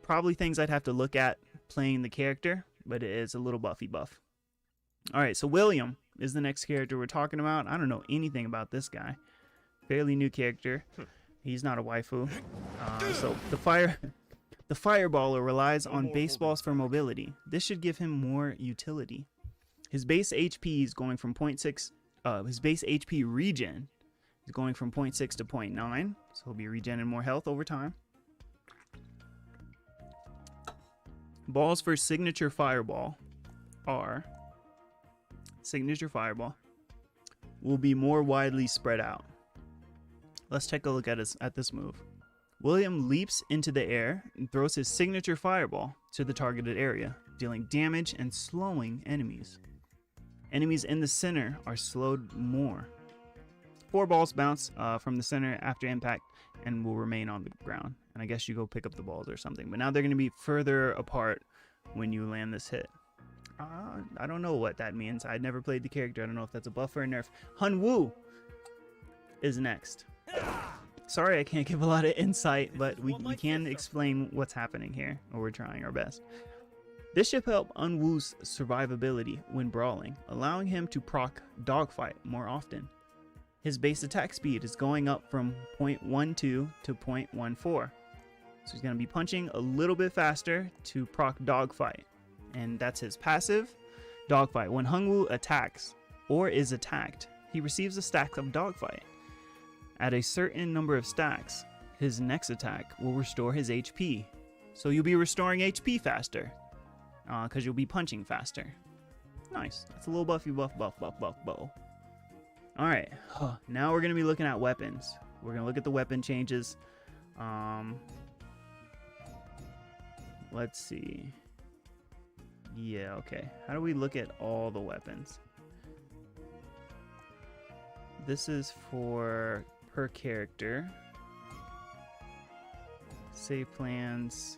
probably things I'd have to look at playing the character, but it is a little buff. All right, so William is the next character we're talking about. I don't know anything about this guy. Fairly new character. He's not a waifu. So the fireballer relies on baseballs for mobility. This should give him more utility. His base HP is going from 0.6. His base HP regen is going from 0.6 to 0.9. So he'll be regenerating more health over time. Balls for signature fireball will be more widely spread out. Let's take a look at this move. William leaps into the air and throws his signature fireball to the targeted area, dealing damage and slowing enemies. Enemies in the center are slowed more. 4 balls bounce from the center after impact and will remain on the ground. And I guess you go pick up the balls or something. But now they're going to be further apart when you land this hit. I don't know what that means. I never played the character. I don't know if that's a buff or a nerf. Hun Wu is next. Sorry I can't give a lot of insight, but we can explain what's happening here, or we're trying our best. This should help Unwoo's survivability when brawling, allowing him to proc dogfight more often. His base attack speed is going up from 0.12 to 0.14. So he's going to be punching a little bit faster to proc dogfight. And that's his passive, dogfight. When Hungwoo attacks or is attacked, he receives a stack of dogfight. At a certain number of stacks, his next attack will restore his HP. So you'll be restoring HP faster, because you'll be punching faster. Nice. That's a little buffy buff. Alright, now we're going to be looking at weapons. We're going to look at the weapon changes. Let's see. Yeah, okay. How do we look at all the weapons? This is for per character. Save plans.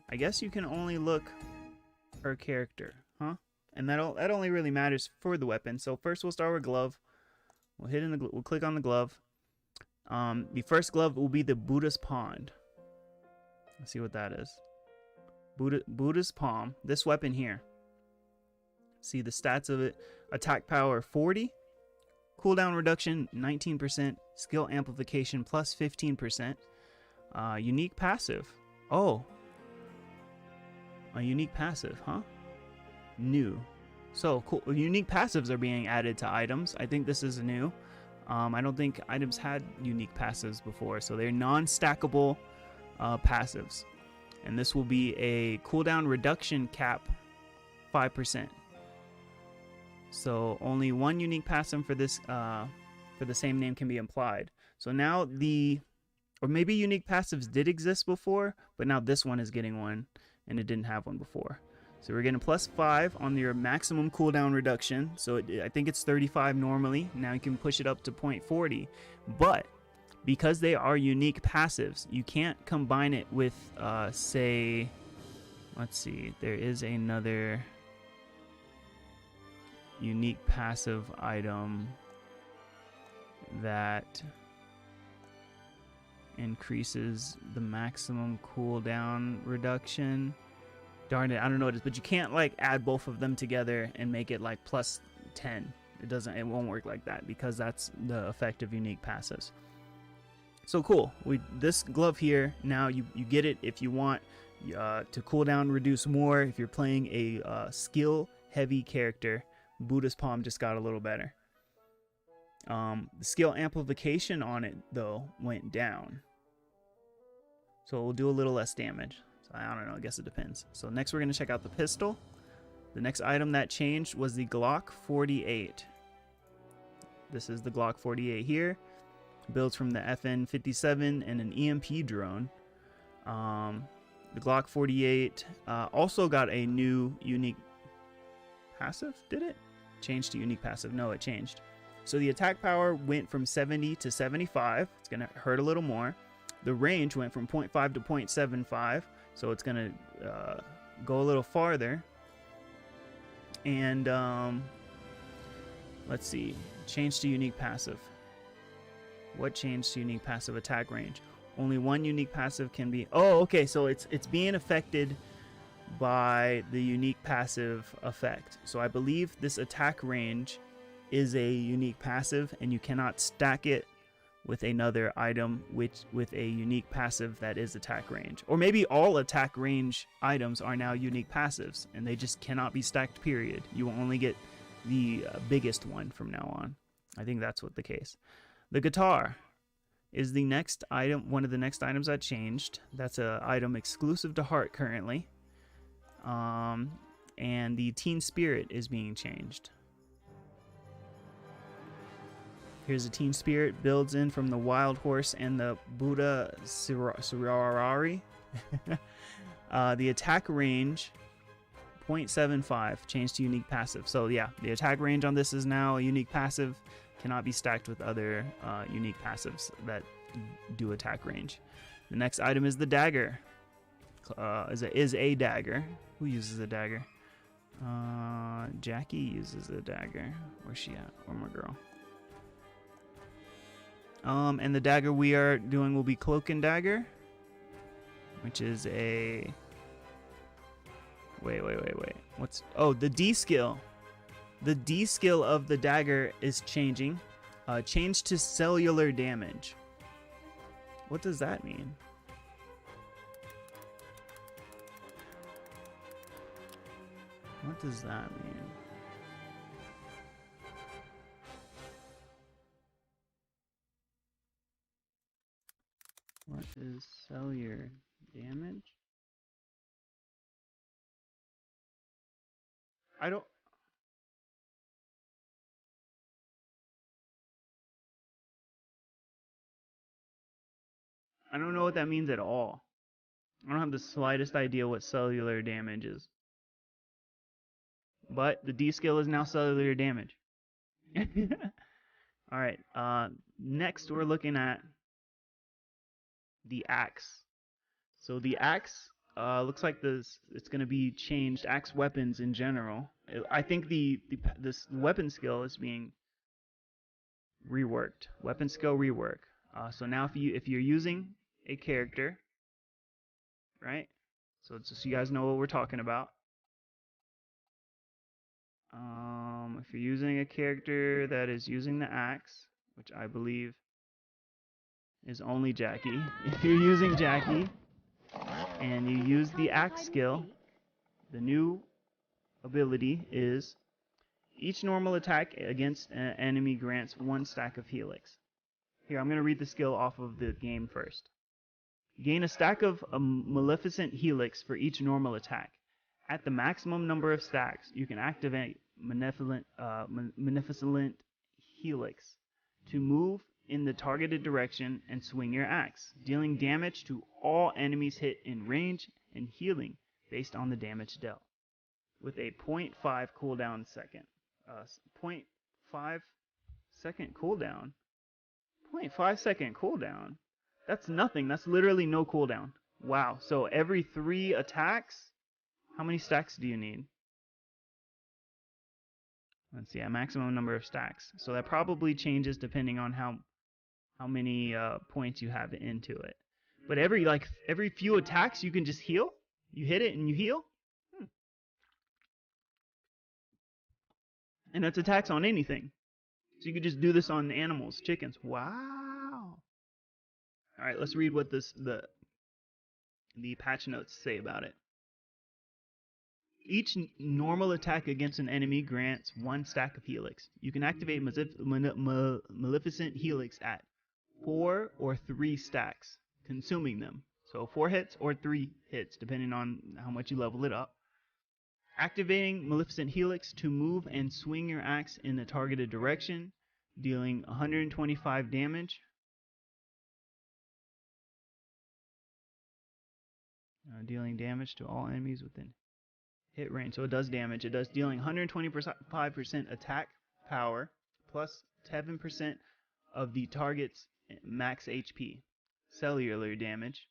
I guess you can only look per character, huh? And that only really matters for the weapon. So first we'll start with glove. We'll click on the glove. The first glove will be the Buddha's Pond. Let's see what that is. Buddha's Palm. This weapon here. See the stats of it. Attack power 40. Cooldown reduction 19%. Skill amplification plus 15%. Unique passive. Oh. A unique passive, huh? New. So cool. Unique passives are being added to items. I think this is new. I don't think items had unique passives before, so they're non-stackable passives. And this will be a cooldown reduction cap 5%. So only one unique passive for this for the same name can be applied. So now or maybe unique passives did exist before, but now this one is getting one and it didn't have one before. So we're getting +5 on your maximum cooldown reduction. So I think it's 35 normally. Now you can push it up to 0.40. But because they are unique passives, you can't combine it with, say, let's see, there is another unique passive item that increases the maximum cooldown reduction. Darn it, I don't know what it is, but you can't like add both of them together and make it like +10. It won't work like that because that's the effect of unique passives. So cool. This glove here, now you get it if you want to cooldown reduce more. If you're playing a skill heavy character, Buddha's Palm just got a little better. The skill amplification on it though went down, so it will do a little less damage. So I don't know, I guess it depends. So next we're going to check out the pistol. The next item that changed was the Glock 48. This is the Glock 48 here. Builds from the FN57 and an EMP drone. The Glock 48 also got a new unique passive. Did it? Changed to unique passive. No, it changed. So the attack power went from 70 to 75. It's going to hurt a little more. The range went from 0.5 to 0.75. So it's going to go a little farther. And let's see. Change to unique passive. What changed to unique passive? Attack range. Only one unique passive can be... Oh, okay. So it's being affected by the unique passive effect. So I believe this attack range is a unique passive, and you cannot stack it with another item with a unique passive that is attack range. Or maybe all attack range items are now unique passives and they just cannot be stacked, period. You will only get the biggest one from now on. I think that's what the case. The guitar is the next item, one of the next items that changed. That's an item exclusive to Heart currently. And the Teen Spirit is being changed. Here's a Teen Spirit, builds in from the Wild Horse and the Buddha Sirarari. The attack range, 0.75, changed to unique passive. So yeah, the attack range on this is now a unique passive. Cannot be stacked with other unique passives that do attack range. The next item is the dagger. Is a dagger. Who uses a dagger? Jackie uses a dagger. Where's she at? Where's my girl? And the dagger we are doing will be Cloak and Dagger, which is a Wait. What's... Oh, the D skill. The D skill of the dagger is changing. Change to cellular damage. What does that mean? What does that mean? What is cellular damage? I don't know what that means at all. I don't have the slightest idea what cellular damage is. But the D skill is now cellular damage. Alright, next we're looking at the axe. So the axe looks like it's going to be changed. Axe weapons in general. I think this weapon skill is being reworked. Weapon skill rework. So now if you're using a character, right? So you guys know what we're talking about. If you're using a character that is using the axe, which I believe is only Jackie. If you're using Jackie and you use the axe skill, the new ability is each normal attack against an enemy grants 1 stack of helix. Here, I'm going to read the skill off of the game first. Gain a stack of a maleficent helix for each normal attack. At the maximum number of stacks, you can activate Beneficent Helix to move in the targeted direction and swing your axe, dealing damage to all enemies hit in range and healing based on the damage dealt, with a 0.5 cooldown second. 0.5 second cooldown? 0.5 second cooldown? That's nothing. That's literally no cooldown. Wow. So every 3 attacks, how many stacks do you need? Let's see, a maximum number of stacks. So that probably changes depending on how many points you have into it. But every few attacks you can just heal? You hit it and you heal? And that's attacks on anything. So you could just do this on animals, chickens. Wow. Alright, let's read what the patch notes say about it. Each normal attack against an enemy grants 1 stack of helix. You can activate Maleficent Helix at 4 or 3 stacks, consuming them. So 4 hits or 3 hits, depending on how much you level it up. Activating Maleficent Helix to move and swing your axe in the targeted direction, dealing 125 damage. Dealing damage to all enemies within hit range. So it does damage. It does dealing 125% attack power plus 7% of the target's max HP. Cellular damage.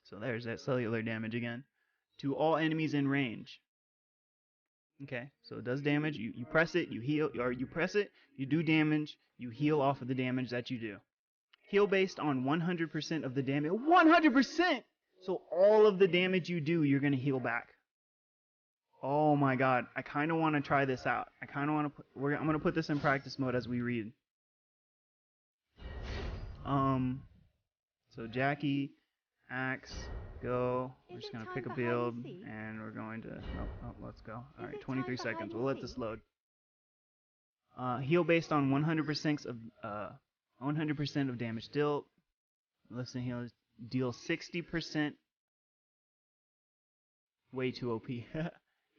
So there's that cellular damage again. To all enemies in range. Okay, so it does damage. You press it, you heal, or you press it, you do damage, you heal off of the damage that you do. Heal based on 100% of the damage. 100%! So all of the damage you do, you're going to heal back. Oh my god, I kind of want to try this out. I kind of want to I'm going to put this in practice mode as we read. So Jackie, axe, go. We're just going to pick a build and we're going to let's go. All right, 23 seconds. We'll let this load. Heal based on 100% of damage dealt. Listen, heal deal 60%. Way too OP.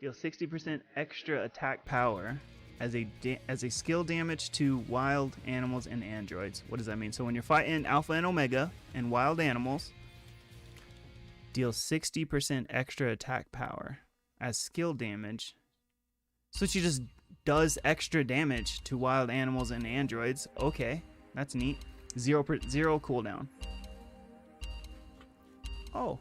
Deal 60% extra attack power as a skill damage to wild animals and androids. What does that mean? So when you're fighting Alpha and Omega and wild animals, deal 60% extra attack power as skill damage. So she just does extra damage to wild animals and androids. Okay, that's neat. Zero cooldown. Oh.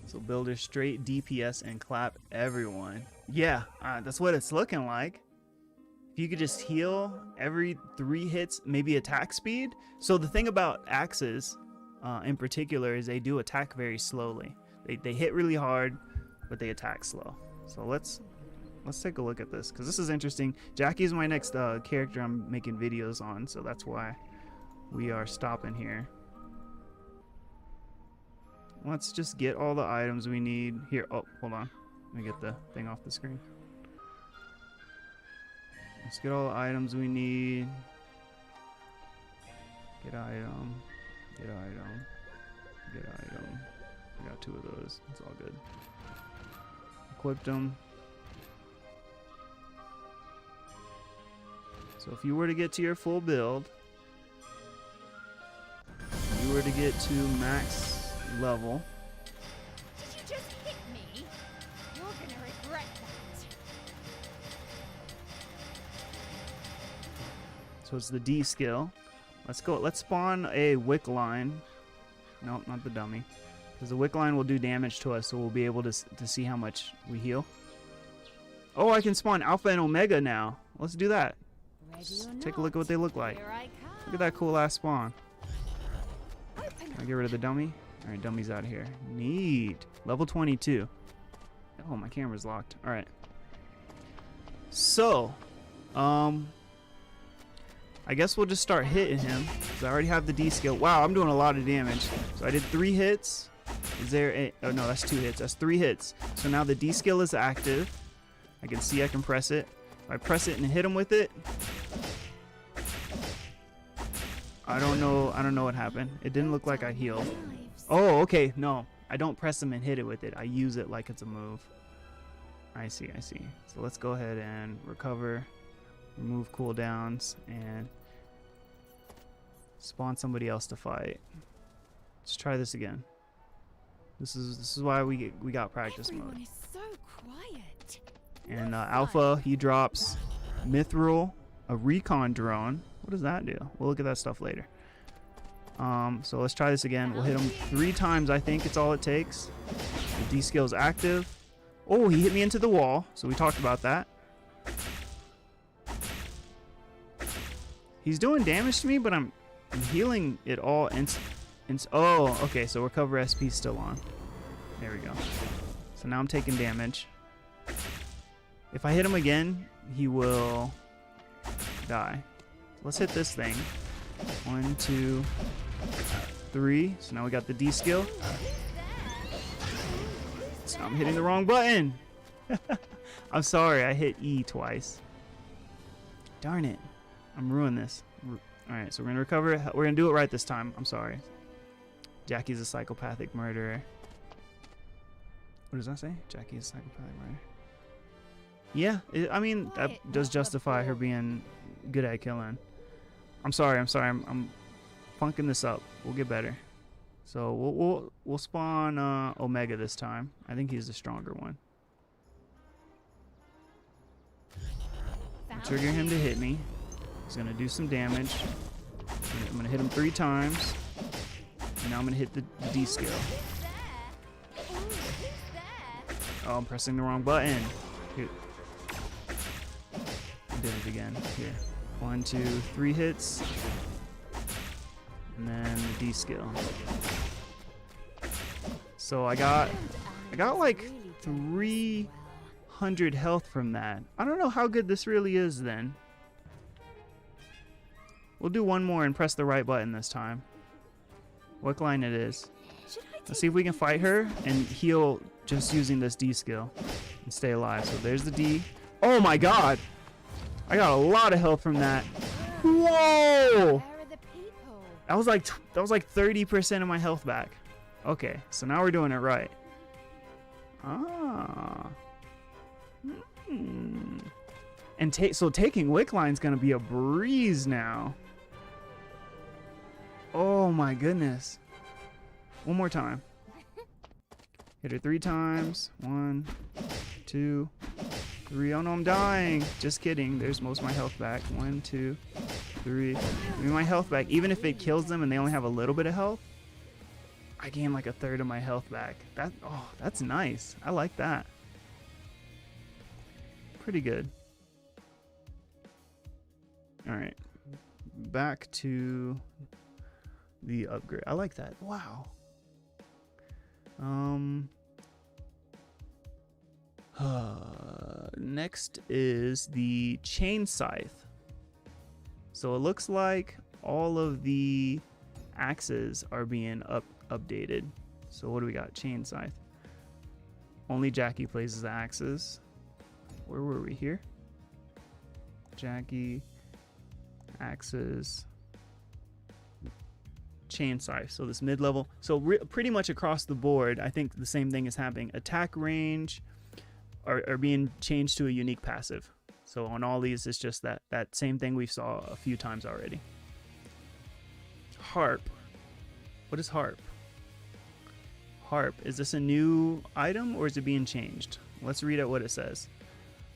So builder straight DPS and clap everyone. Yeah, that's what it's looking like. If you could just heal every 3 hits, maybe attack speed. So the thing about axes in particular is they do attack very slowly. They hit really hard, but they attack slow. So let's take a look at this, because this is interesting. Jackie's my next character I'm making videos on, so that's why we are stopping here. Let's just get all the items we need here. Oh, hold on. Let me get the thing off the screen. Let's get all the items we need. Get item. Get item. Get item. I got 2 of those. It's all good. Equipped them. So if you were to get to your full build, if you were to get to max level. Did you just hit me? You're gonna regret that. So it's the D skill. Let's go. Let's spawn a wick line. Nope, not the dummy. Because the wick line will do damage to us, so we'll be able to see how much we heal. Oh, I can spawn Alpha and Omega now. Let's do that. Just take a look at what they look like. Look at that cool ass spawn. Can I get rid of the dummy? Alright, dummy's out of here. Neat. Level 22. Oh, my camera's locked. Alright. So, I guess we'll just start hitting him. Because I already have the D skill. Wow, I'm doing a lot of damage. So I did 3 hits. Is there a... Oh, no, that's 2 hits. That's 3 hits. So now the D skill is active. I can see I can press it. If I press it and hit him with it... I don't know what happened. It didn't look like I healed. Oh, okay. No, I don't press him and hit it with it. I use it like it's a move. I see. So let's go ahead and recover, remove cooldowns, and spawn somebody else to fight. Let's try this again. This is why we got practice mode. Is so quiet. And Alpha, he drops Mithril, a recon drone. What does that do? We'll look at that stuff later. So let's try this again. We'll hit him 3 times, I think it's all it takes. The D skill is active. Oh, he hit me into the wall, so we talked about that. He's doing damage to me, but I'm healing it all. Oh, okay, so recover SP still on. There we go. So now I'm taking damage. If I hit him again, he will die. Let's hit this thing. 1, 2, 3. So now we got the D skill. So I'm hitting the wrong button. I'm sorry, I hit E twice. Darn it. I'm ruining this. Alright, so we're gonna recover it. We're gonna do it right this time. I'm sorry. Jackie's a psychopathic murderer. What does that say? Jackie's a psychopathic murderer. Yeah, I mean, that does justify her being good at killing. I'm sorry. I'm funking this up. We'll get better. So we'll spawn Omega this time. I think he's the stronger one. I'll trigger him to hit me. He's gonna do some damage. I'm gonna hit him 3 times. And now I'm gonna hit the D skill. Oh, I'm pressing the wrong button. Here. I did it again. Here. 1, 2, 3 hits. And then the D skill. So I got like 300 health from that. I don't know how good this really is then. We'll do one more and press the right button this time. What line it is. Let's see if we can fight her and heal just using this D skill and stay alive. So there's the D. Oh my god! I got a lot of health from that. Whoa! That was like 30% of my health back. Okay, so now we're doing it right. Ah. And so taking wick line's gonna be a breeze now. Oh my goodness. One more time. Hit her 3 times. 1, 2, 3. Oh no, I'm dying. Just kidding. There's most of my health back. 1, 2, 3. Give me my health back. Even if it kills them and they only have a little bit of health, I gain like 1/3 of my health back. That's nice. I like that. Pretty good. Alright. Back to the upgrade. I like that. Wow. Next is the chain scythe. So it looks like all of the axes are being updated. So what do we got? Chain scythe. Only Jackie plays the axes. Where were we here? Jackie, axes, chain scythe. So this mid-level. So pretty much across the board, I think the same thing is happening. Attack range are being changed to a unique passive. So on all these, it's just that same thing we saw a few times already. Harp. What is harp? Harp. Is this a new item or is it being changed? Let's read out what it says.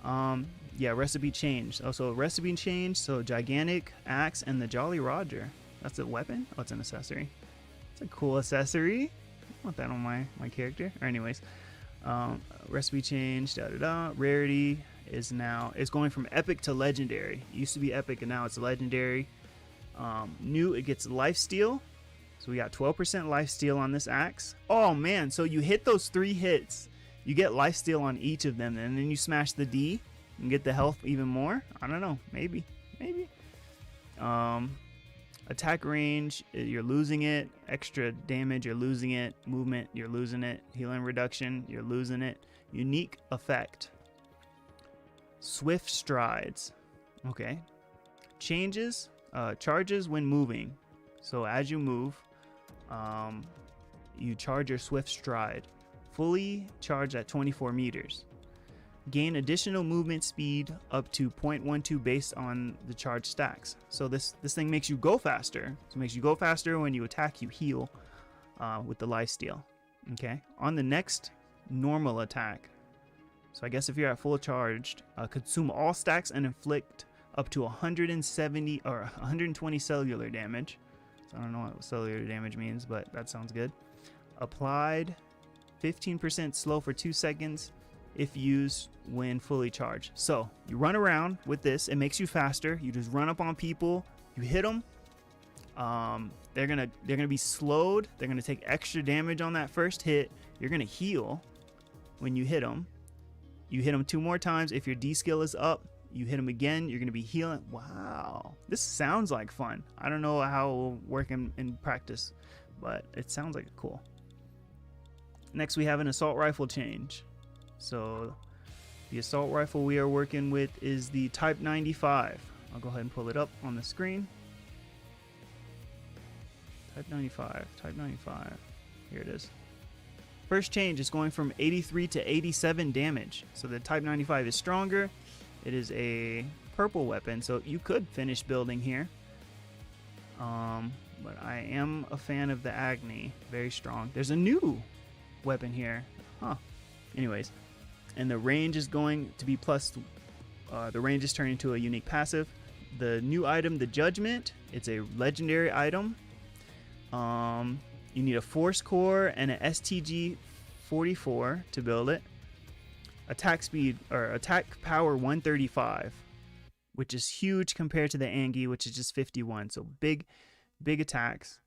Yeah, recipe changed. Oh, so recipe changed. So gigantic axe and the Jolly Roger. That's a weapon? Oh, it's an accessory. It's a cool accessory. I want that on my character. Or anyways, recipe change. Rarity is now, it's going from epic to legendary. It used to be epic and now it's legendary. New, it gets lifesteal. So we got 12% lifesteal on this axe. Oh man, so you hit those 3 hits, you get lifesteal on each of them, and then you smash the D and get the health even more. I don't know, maybe. Attack range, you're losing it. Extra damage, you're losing it. Movement, you're losing it. Healing reduction, you're losing it. Unique effect. Swift strides. Okay. Changes, charges when moving. So as you move, you charge your swift stride. Fully charged at 24 meters. Gain additional movement speed up to 0.12 based on the charge stacks. So this thing makes you go faster. So it makes you go faster when you attack, you heal with the lifesteal. Okay. On the next normal attack. So I guess if you're at full charged, consume all stacks and inflict up to 170 or 120 cellular damage. So I don't know what cellular damage means, but that sounds good. Applied 15% slow for 2 seconds if used when fully charged. So you run around with this, it makes you faster. You just run up on people, you hit them. They're gonna be slowed. They're gonna take extra damage on that first hit. You're gonna heal when you hit them. You hit them 2 more times. If your D skill is up, you hit them again, you're gonna be healing. Wow, this sounds like fun. I don't know how it will work in practice, but it sounds like cool. Next, we have an assault rifle change. So the assault rifle we are working with is the Type 95. I'll go ahead and pull it up on the screen. Type 95, Type 95. Here it is. First change is going from 83 to 87 damage. So the Type 95 is stronger. It is a purple weapon, so you could finish building here. But I am a fan of the Agni. Very strong. There's a new weapon here. Huh. Anyways. And the range is going to be plus... the range is turning into a unique passive. The new item, the Judgment, it's a legendary item. You need a Force Core and an STG 44 to build it. Attack speed, or attack power 135, which is huge compared to the Angie, which is just 51. So big attacks.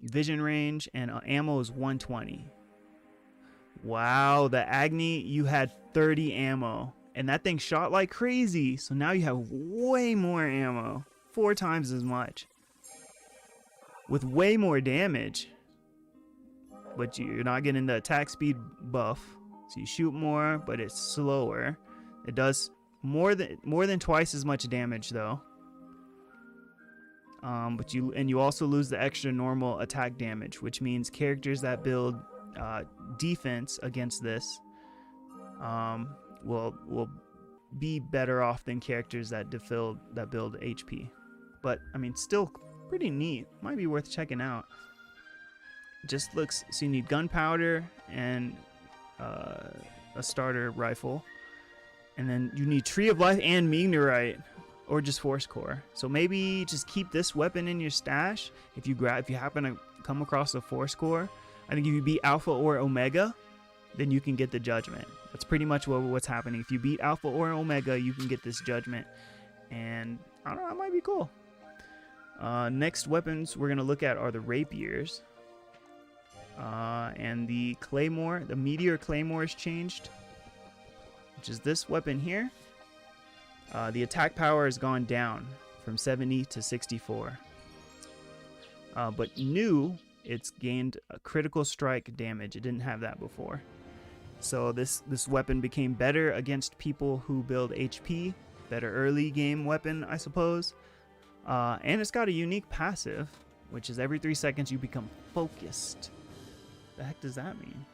Vision range and ammo is 120. Wow, the Agni, you had 30 ammo, and that thing shot like crazy. So now you have way more ammo, 4 times as much, with way more damage. But you're not getting the attack speed buff. So you shoot more, but it's slower. It does more than twice as much damage though. But you also lose the extra normal attack damage, which means characters that build defense against this will be better off than characters that build HP. But I mean, still pretty neat. Might be worth checking out. Just looks, so you need gunpowder and a starter rifle, and then you need Tree of Life and Meteorite, or just Force Core. So maybe just keep this weapon in your stash. If you happen to come across a Force Core, I think if you beat Alpha or Omega, then you can get the Judgment. That's pretty much what's happening. If you beat Alpha or Omega, you can get this Judgment, and I don't know, it might be cool. Next weapons we're gonna look at are the rapiers. And the Claymore, the Meteor Claymore is changed. which is this weapon here. The attack power has gone down from 70 to 64. But new, it's gained a critical strike damage. It didn't have that before. So this weapon became better against people who build HP. Better early game weapon, I suppose. And it's got a unique passive, which is every 3 seconds you become focused. The heck does that mean?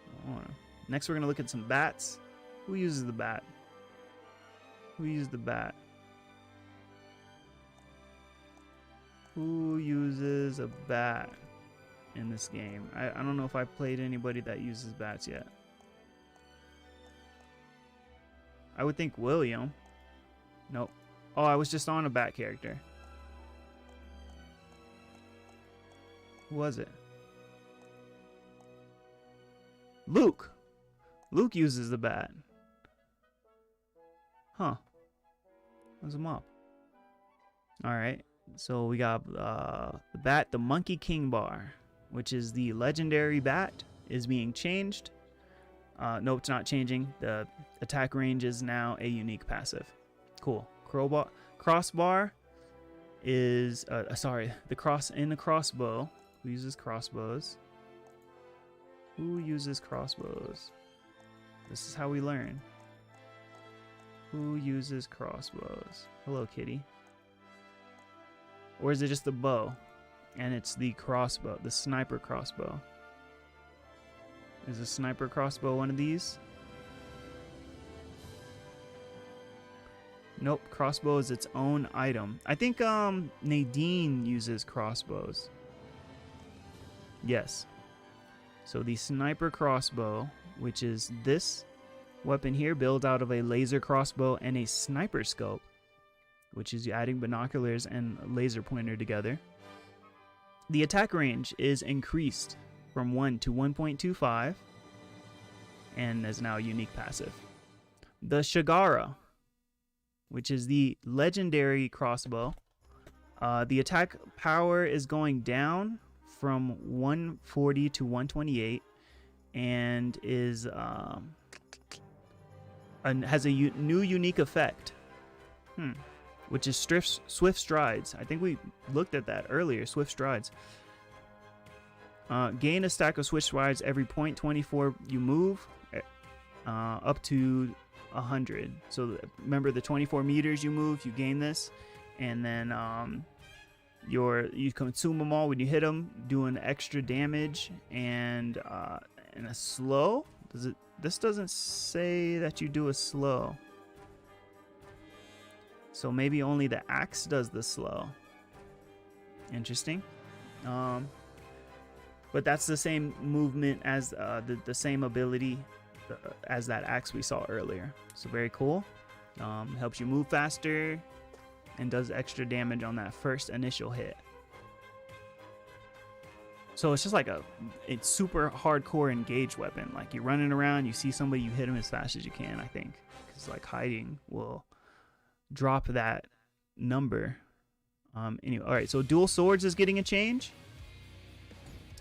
I don't know. Next, we're going to look at some bats. Who uses the bat? Who uses the bat? Who uses a bat in this game? I don't know if I've played anybody that uses bats yet. I would think William. Nope. Oh, I was just on a bat character. Who was it? Luke. Luke uses the bat. Huh. Where's the mop? Alright. So we got the bat, the Monkey King bar, which is the legendary bat, is being changed. Nope, it's not changing. The attack range is now a unique passive. Cool. Crossbar is the crossbow. Who uses crossbows? Who uses crossbows? This is how we learn. Who uses crossbows? Hello, kitty. Or is it just the bow? And it's the crossbow, the sniper crossbow. Is a sniper crossbow one of these? Nope, crossbow is its own item. I think Nadine uses crossbows. Yes. So the sniper crossbow, which is this weapon here, built out of a laser crossbow and a sniper scope, which is adding binoculars and laser pointer together. The attack range is increased from 1 to 1.25 and is now a unique passive. The Shigara, which is the legendary crossbow, the attack power is going down from 140 to 128 and is has a new unique effect. Which is Swift Strides. I think we looked at that earlier, Swift Strides. Gain a stack of Swift Strides every 0.24 you move, up to 100. So remember, the 24 meters you move, you gain this, and then you consume them all when you hit them, doing extra damage and a slow. This doesn't say that you do a slow. So maybe only the axe does the slow. Interesting. But that's the same movement as the same ability as that axe we saw earlier. So very cool. Helps you move faster and does extra damage on that first initial hit. So it's just like it's super hardcore engage weapon. Like you're running around, you see somebody, you hit them as fast as you can, I think. Because like hiding will drop that number. Anyway, all right, so dual swords is getting a change.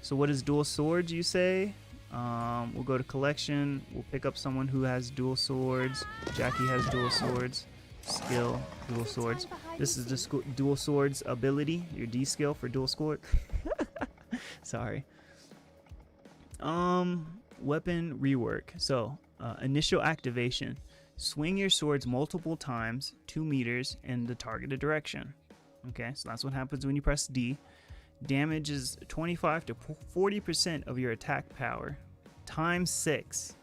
So what is dual swords, you say? We'll go to collection. We'll pick up someone who has dual swords. Jackie has dual swords. Skill, dual swords. This is the dual swords ability, your D skill for dual sword. Sorry. Weapon rework. So initial activation. Swing your swords multiple times, 2 meters in the targeted direction. Okay, so that's what happens when you press D. Damage is 25 to 40% of your attack power, times 6.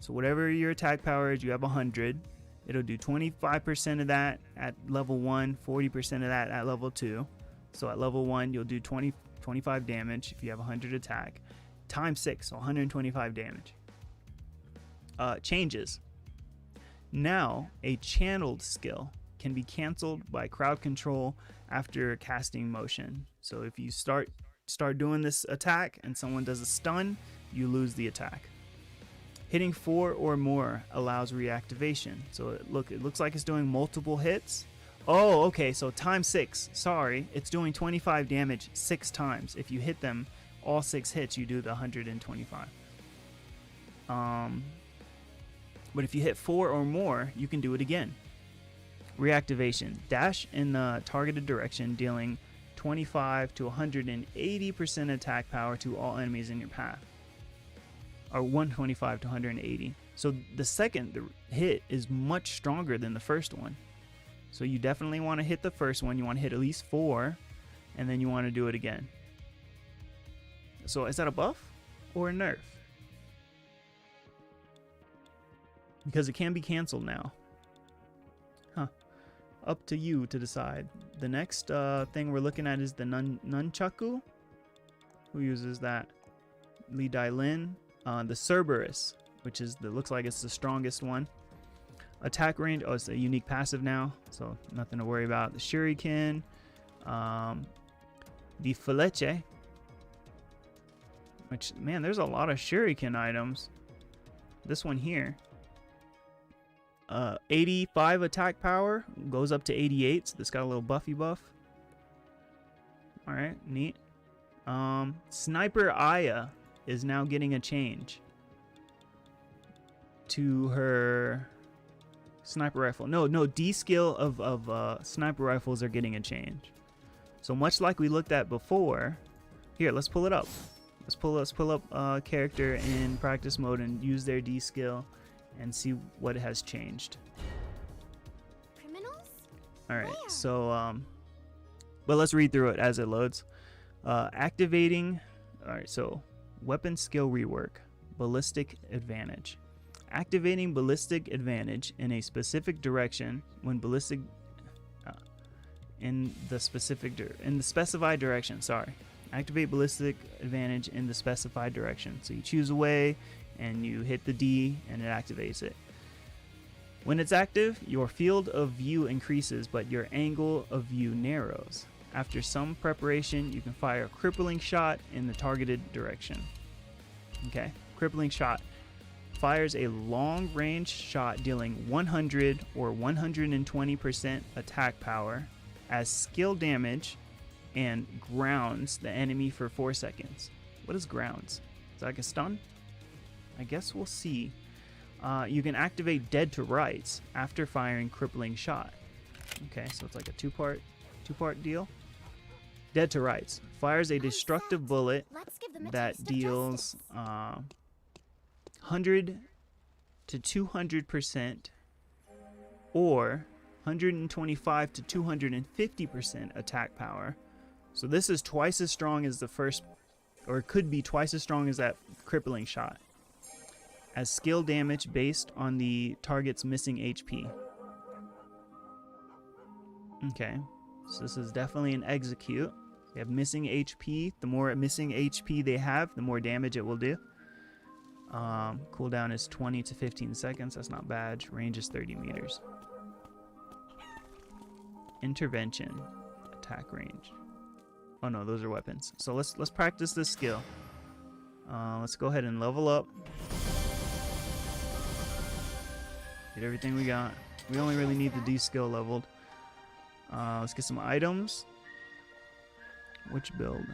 So whatever your attack power is, you have 100. It'll do 25% of that at level 1, 40% of that at level 2. So at level 1, you'll do 25 damage if you have 100 attack, times 6, so 125 damage. Changes. Now, a channeled skill can be canceled by crowd control after casting motion. So if you start doing this attack and someone does a stun, you lose the attack. Hitting 4 or more allows reactivation. So it looks like it's doing multiple hits. Oh, okay, so times 6. Sorry, it's doing 25 damage 6 times. If you hit them all 6 hits, you do the 125. But if you hit 4 or more, you can do it again. Reactivation. Dash in the targeted direction, dealing 25 to 180% attack power to all enemies in your path. Or 125 to 180. So the second hit is much stronger than the first one. So you definitely want to hit the first one. You want to hit at least 4, and then you want to do it again. So is that a buff or a nerf? Because it can be canceled now. Huh. Up to you to decide. The next thing we're looking at is the Nunchaku. Who uses that? Li Dai Lin. The Cerberus, which is looks like it's the strongest one. Attack range. Oh, it's a unique passive now, so nothing to worry about. The Shuriken. The Fleche. Which, man, there's a lot of Shuriken items. This one here. 85 attack power. Goes up to 88, so this got a little buffy buff. Alright, neat. Sniper Aya is now getting a change to her sniper rifle. No, D skill of sniper rifles are getting a change. So much like we looked at before. Here, let's pull it up. Let's pull up character in practice mode and use their D skill and see what has changed. Criminals? All right, Where? so but let's read through it as it loads. Activating. All right, so weapon skill rework, ballistic advantage. Activating ballistic advantage in a specific direction when ballistic in the specified direction. Sorry. Activate ballistic advantage in the specified direction. So you choose a way and you hit the D and it activates it. When it's active, your field of view increases, but your angle of view narrows. After some preparation, you can fire a crippling shot in the targeted direction. Okay, crippling shot fires a long-range shot dealing 100 or 120% attack power as skill damage and grounds the enemy for 4 seconds. What is grounds? Is that like a stun? I guess we'll see. You can activate dead to rights after firing crippling shot. Okay, so it's like a two-part deal. Dead to rights fires a destructive bullet that deals 100 to 200% or 125 to 250% attack power. So this is twice as strong as the first, or it could be twice as strong as that crippling shot, as skill damage based on the target's missing HP. Okay, so this is definitely an execute. They have missing HP. The more missing HP they have, the more damage it will do. Cooldown is 20 to 15 seconds. That's not bad. Range is 30 meters. Intervention. Attack range. Oh no, those are weapons. So let's practice this skill. Let's go ahead and level up. Get everything we got. We only really need the D skill leveled. Let's get some items. Which build?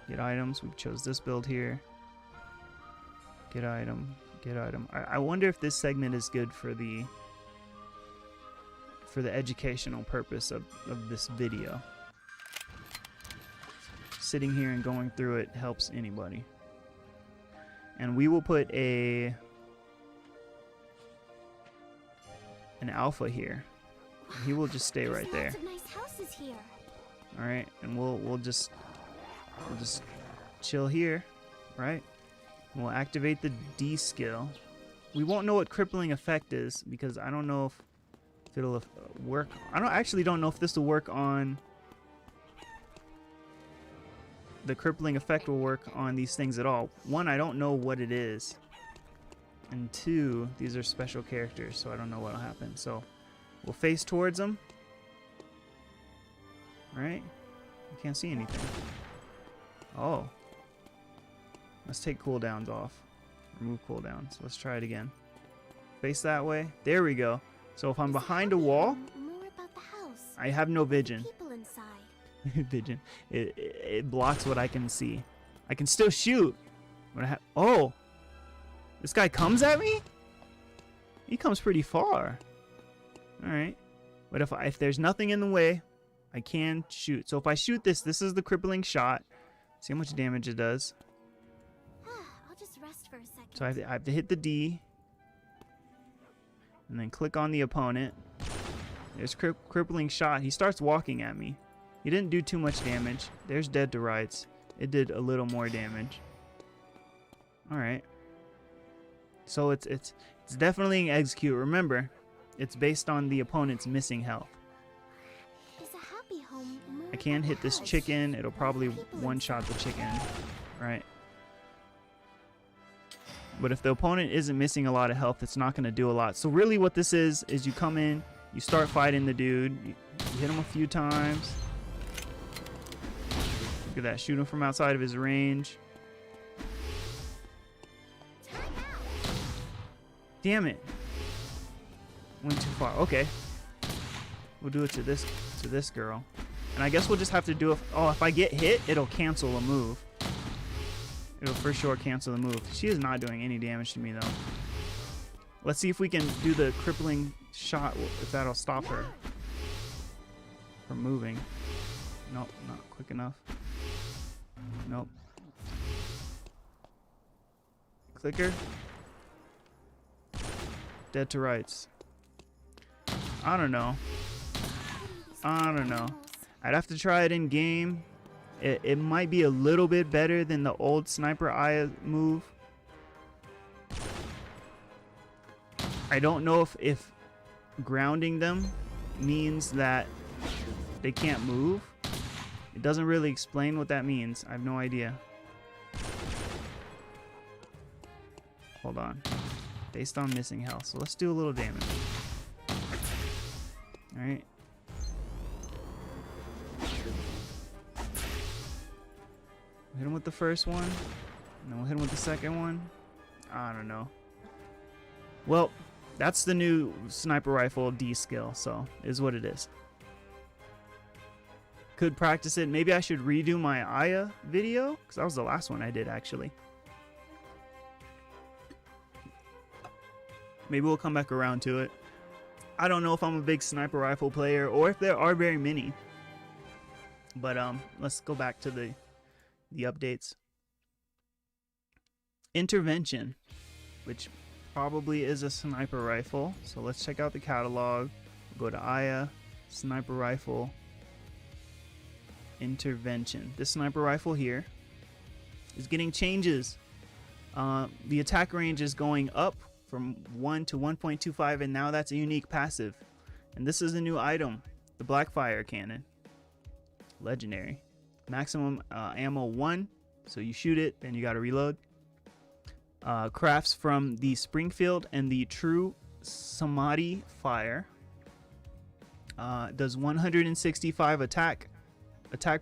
Get items. We chose this build here. Get item. Get item. I wonder if this segment is good for the educational purpose of this video. Sitting here and going through it helps anybody. And we will put an alpha here. He will just stay right there. Lots of nice houses here. All right, and we'll just chill here, right? We'll activate the D skill. We won't know what crippling effect is because I don't know if it'll work. I actually don't know if this will work on. The crippling effect will work on these things at all. One, I don't know what it is, and two, these are special characters, so I don't know what'll happen. So we'll face towards them. Right? I can't see anything. Oh. Let's take cooldowns off. Remove cooldowns. Let's try it again. Face that way. There we go. So if I'm behind a wall, More about the house. I have no vision. People inside. Vision. It blocks what I can see. I can still shoot. Oh! This guy comes at me? He comes pretty far. All right. But if there's nothing in the way, I can shoot. So if I shoot this, this is the crippling shot. See how much damage it does. I'll just rest for a second. So I have to hit the D. And then click on the opponent. There's crippling shot. He starts walking at me. He didn't do too much damage. There's dead to rights. It did a little more damage. Alright. So it's definitely an execute. Remember, it's based on the opponent's missing health. Is a happy home more I can hit this house? chicken. It'll probably one-shot the chicken. Right. But if the opponent isn't missing a lot of health, it's not going to do a lot. So really what this is you come in, you start fighting the dude. You hit him a few times. Look at that. Shoot him from outside of his range. Damn it. Went too far. Okay. We'll do it to this girl. And I guess we'll just have to do it. Oh, if I get hit, it'll cancel a move. It'll for sure cancel the move. She is not doing any damage to me, though. Let's see if we can do the crippling shot, if that'll stop her from moving. Nope, not quick enough. Nope. Clicker. Dead to rights. I don't know. I don't know. I'd have to try it in game. It might be a little bit better than the old sniper eye move. I don't know if grounding them means that they can't move. It doesn't really explain what that means. I have no idea. Hold on. Based on missing health. So let's do a little damage. Alright. Hit him with the first one, and then we'll hit him with the second one. I don't know. Well, that's the new sniper rifle D skill, so is what it is. Could practice it. Maybe I should redo my Aya video, because that was the last one I did, actually. Maybe we'll come back around to it. I don't know if I'm a big sniper rifle player, or if there are very many. But let's go back to the updates. Intervention, which probably is a sniper rifle. So let's check out the catalog. Go to Aya, sniper rifle, intervention. This sniper rifle here is getting changes. The attack range is going up from 1 to 1.25, and now that's a unique passive. And this is a new item, the Blackfire cannon. Legendary. Maximum ammo 1, so you shoot it, then you gotta reload. Crafts from the Springfield and the True Samadhi Fire. Does 165 attack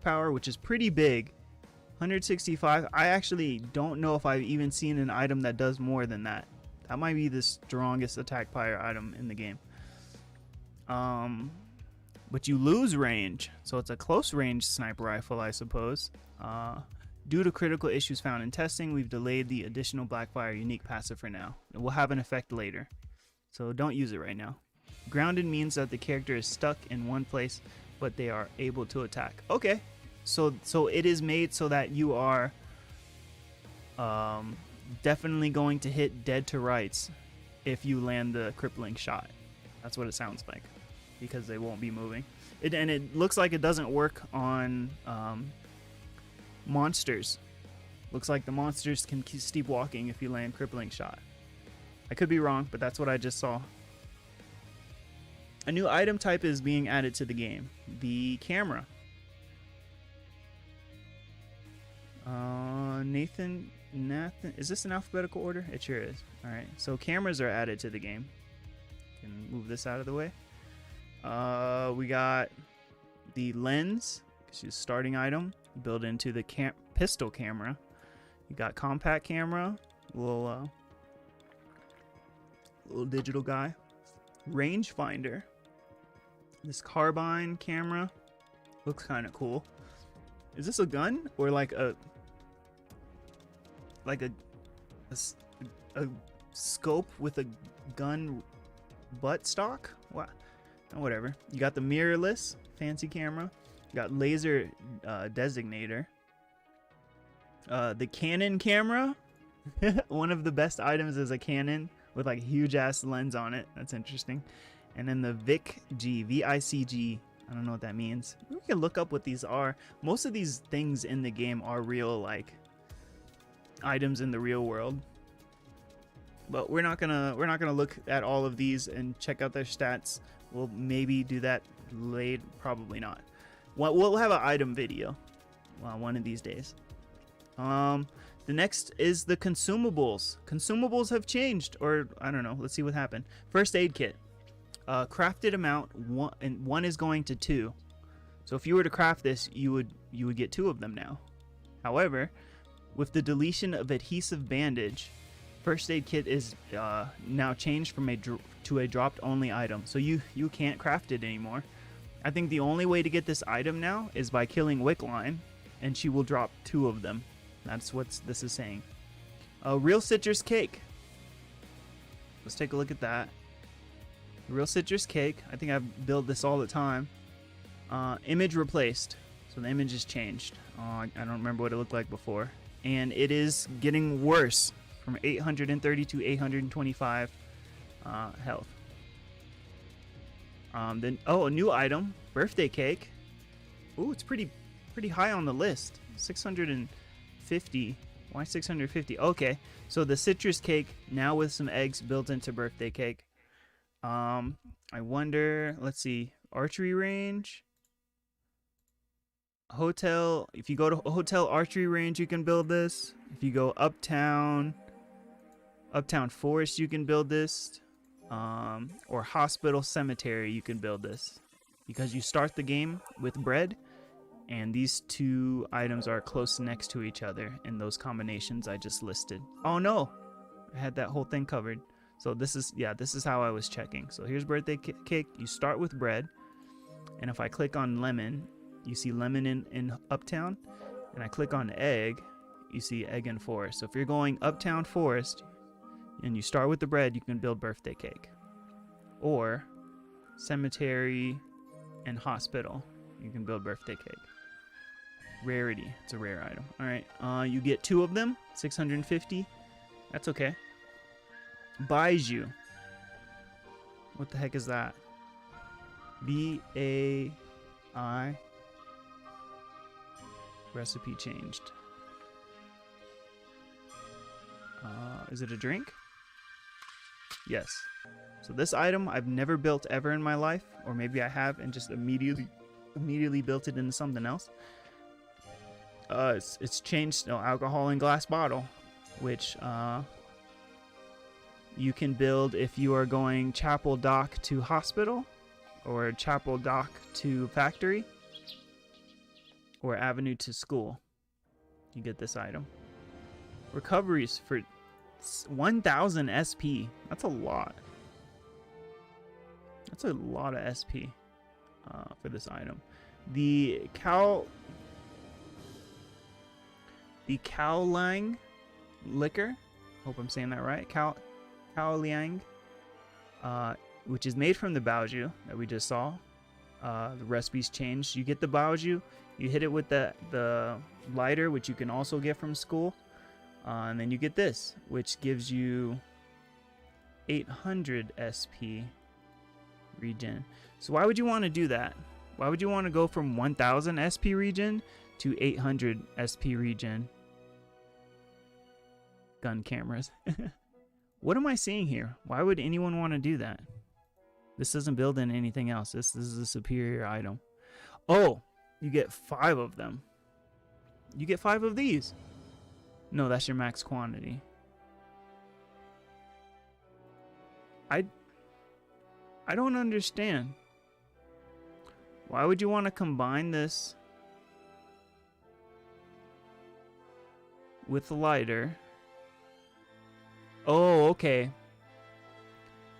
power, which is pretty big. 165. I actually don't know if I've even seen an item that does more than that. That might be the strongest attack power item in the game. But you lose range, so it's a close range sniper rifle, I suppose. Due to critical issues found in testing, we've delayed the additional Blackfire unique passive for now. It will have an effect later, so don't use it right now. Grounded means that the character is stuck in one place, but they are able to attack. Okay, so it is made so that you are definitely going to hit dead to rights if you land the crippling shot. That's what it sounds like, because they won't be moving. And it looks like it doesn't work on monsters. Looks like the monsters can keep walking if you land crippling shot. I could be wrong, but that's what I just saw. A new item type is being added to the game. The camera. Nathan, is this in alphabetical order? It sure is. Alright, so cameras are added to the game. Can move this out of the way. We got the lens, which is starting item, built into the pistol camera. You got compact camera, little digital guy. Rangefinder. This carbine camera looks kind of cool. Is this a gun or like a scope with a gun butt stock. What? Oh, whatever. You got the mirrorless fancy camera. You got laser designator. The Canon camera. One of the best items is a Canon with like a huge ass lens on it. That's interesting. And then the VICG. I don't know what that means. We can look up what these are. Most of these things in the game are real, like items in the real world. But we're not gonna look at all of these and check out their stats. We'll maybe do that later. Probably not. We'll have an item video one of these days. The next is the consumables. Consumables have changed, or I don't know. Let's see what happened. First aid kit. Crafted amount one is going to 2. So if you were to craft this, you would get 2 of them now. However, with the deletion of adhesive bandage, first aid kit is now changed from to a dropped only item. So you can't craft it anymore. I think the only way to get this item now is by killing Wickline, and she will drop 2 of them. That's what this is saying. Real citrus cake. Let's take a look at that. Real citrus cake. I think I build this all the time. Image replaced. So the image is changed. I don't remember what it looked like before. And it is getting worse from 830 to 825 health. Then a new item, birthday cake. Ooh, it's pretty high on the list. 650. Why 650? Okay, so the citrus cake now with some eggs built into birthday cake. I wonder, let's see, archery range, hotel. If you go to a hotel archery range, you can build this. If you go uptown forest, you can build this. Or hospital cemetery, you can build this, because you start the game with bread, and these 2 items are close next to each other in those combinations I just listed. Oh no, I had that whole thing covered. So this is how I was checking. So here's birthday cake. You start with bread, and if I click on lemon, you see lemon in uptown, and I click on egg, you see egg in forest. So if you're going uptown forest and you start with the bread, you can build birthday cake. Or cemetery and hospital, you can build birthday cake. Rarity, it's a rare item. All right, you get 2 of them, 650. That's okay. Baiju. What the heck is that? BAI. Recipe changed. Is it a drink? Yes. So this item I've never built ever in my life, or maybe I have and just immediately built it into something else. It's changed. Alcohol in glass bottle, which you can build if you are going Chapel Dock to hospital, or Chapel Dock to factory, or Avenue to school. You get this item. Recoveries for 1000 SP. That's a lot. That's a lot of SP for this item. The Kaolang liquor. Hope I'm saying that right. Kaoliang, which is made from the Baoju that we just saw. The recipe's changed. You get the Baoju, you hit it with the lighter, which you can also get from school, and then you get this, which gives you 800 SP regen. So why would you want to do that? Why would you want to go from 1000 SP regen to 800 SP regen? Gun cameras. What am I seeing here? Why would anyone want to do that? This doesn't build in anything else. This is a superior item. Oh, you get 5 of them. You get 5 of these. No, that's your max quantity. I don't understand. Why would you want to combine this with the lighter? Oh, okay.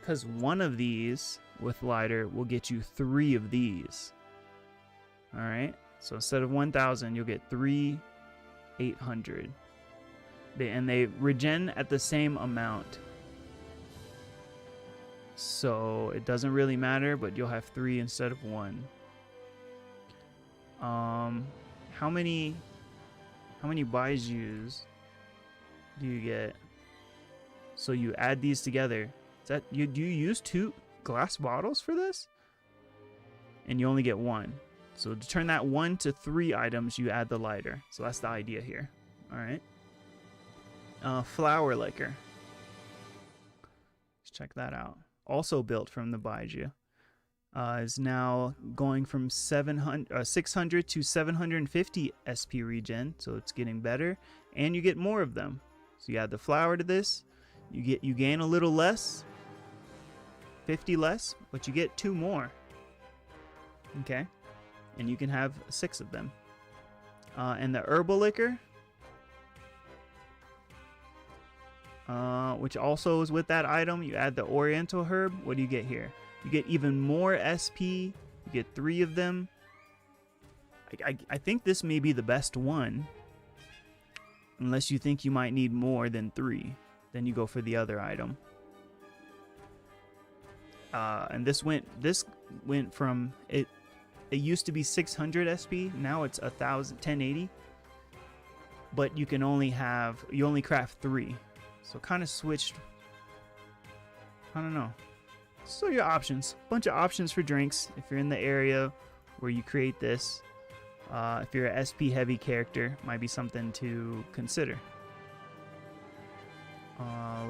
Because one of these with lighter will get you 3 of these. Alright, so instead of 1000, you'll get 3 800. And they regen at the same amount. so it doesn't really matter, but you'll have 3 instead of 1. How many Baijus do you get? So you add these together. Is that do you use 2 glass bottles for this? And you only get 1. So to turn that 1 to 3 items, you add the lighter. So that's the idea here. All right. Flower liquor. Let's check that out. Also built from the Baiju. Is now going from 600 to 750 SP regen, so it's getting better, and you get more of them. So you add the flower to this, you gain a little less, 50 less, but you get 2 more. Okay, and you can have 6 of them. And the herbal liquor, which also is with that item, you add the oriental herb. What do you get here? You get even more SP. You get 3 of them. I think this may be the best one. Unless you think you might need more than 3. Then you go for the other item. And this went from... It used to be 600 SP. Now it's 1080. But you only craft 3. So kind of switched... I don't know. So your options, bunch of options for drinks if you're in the area where you create this. If you're a SP heavy character, might be something to consider.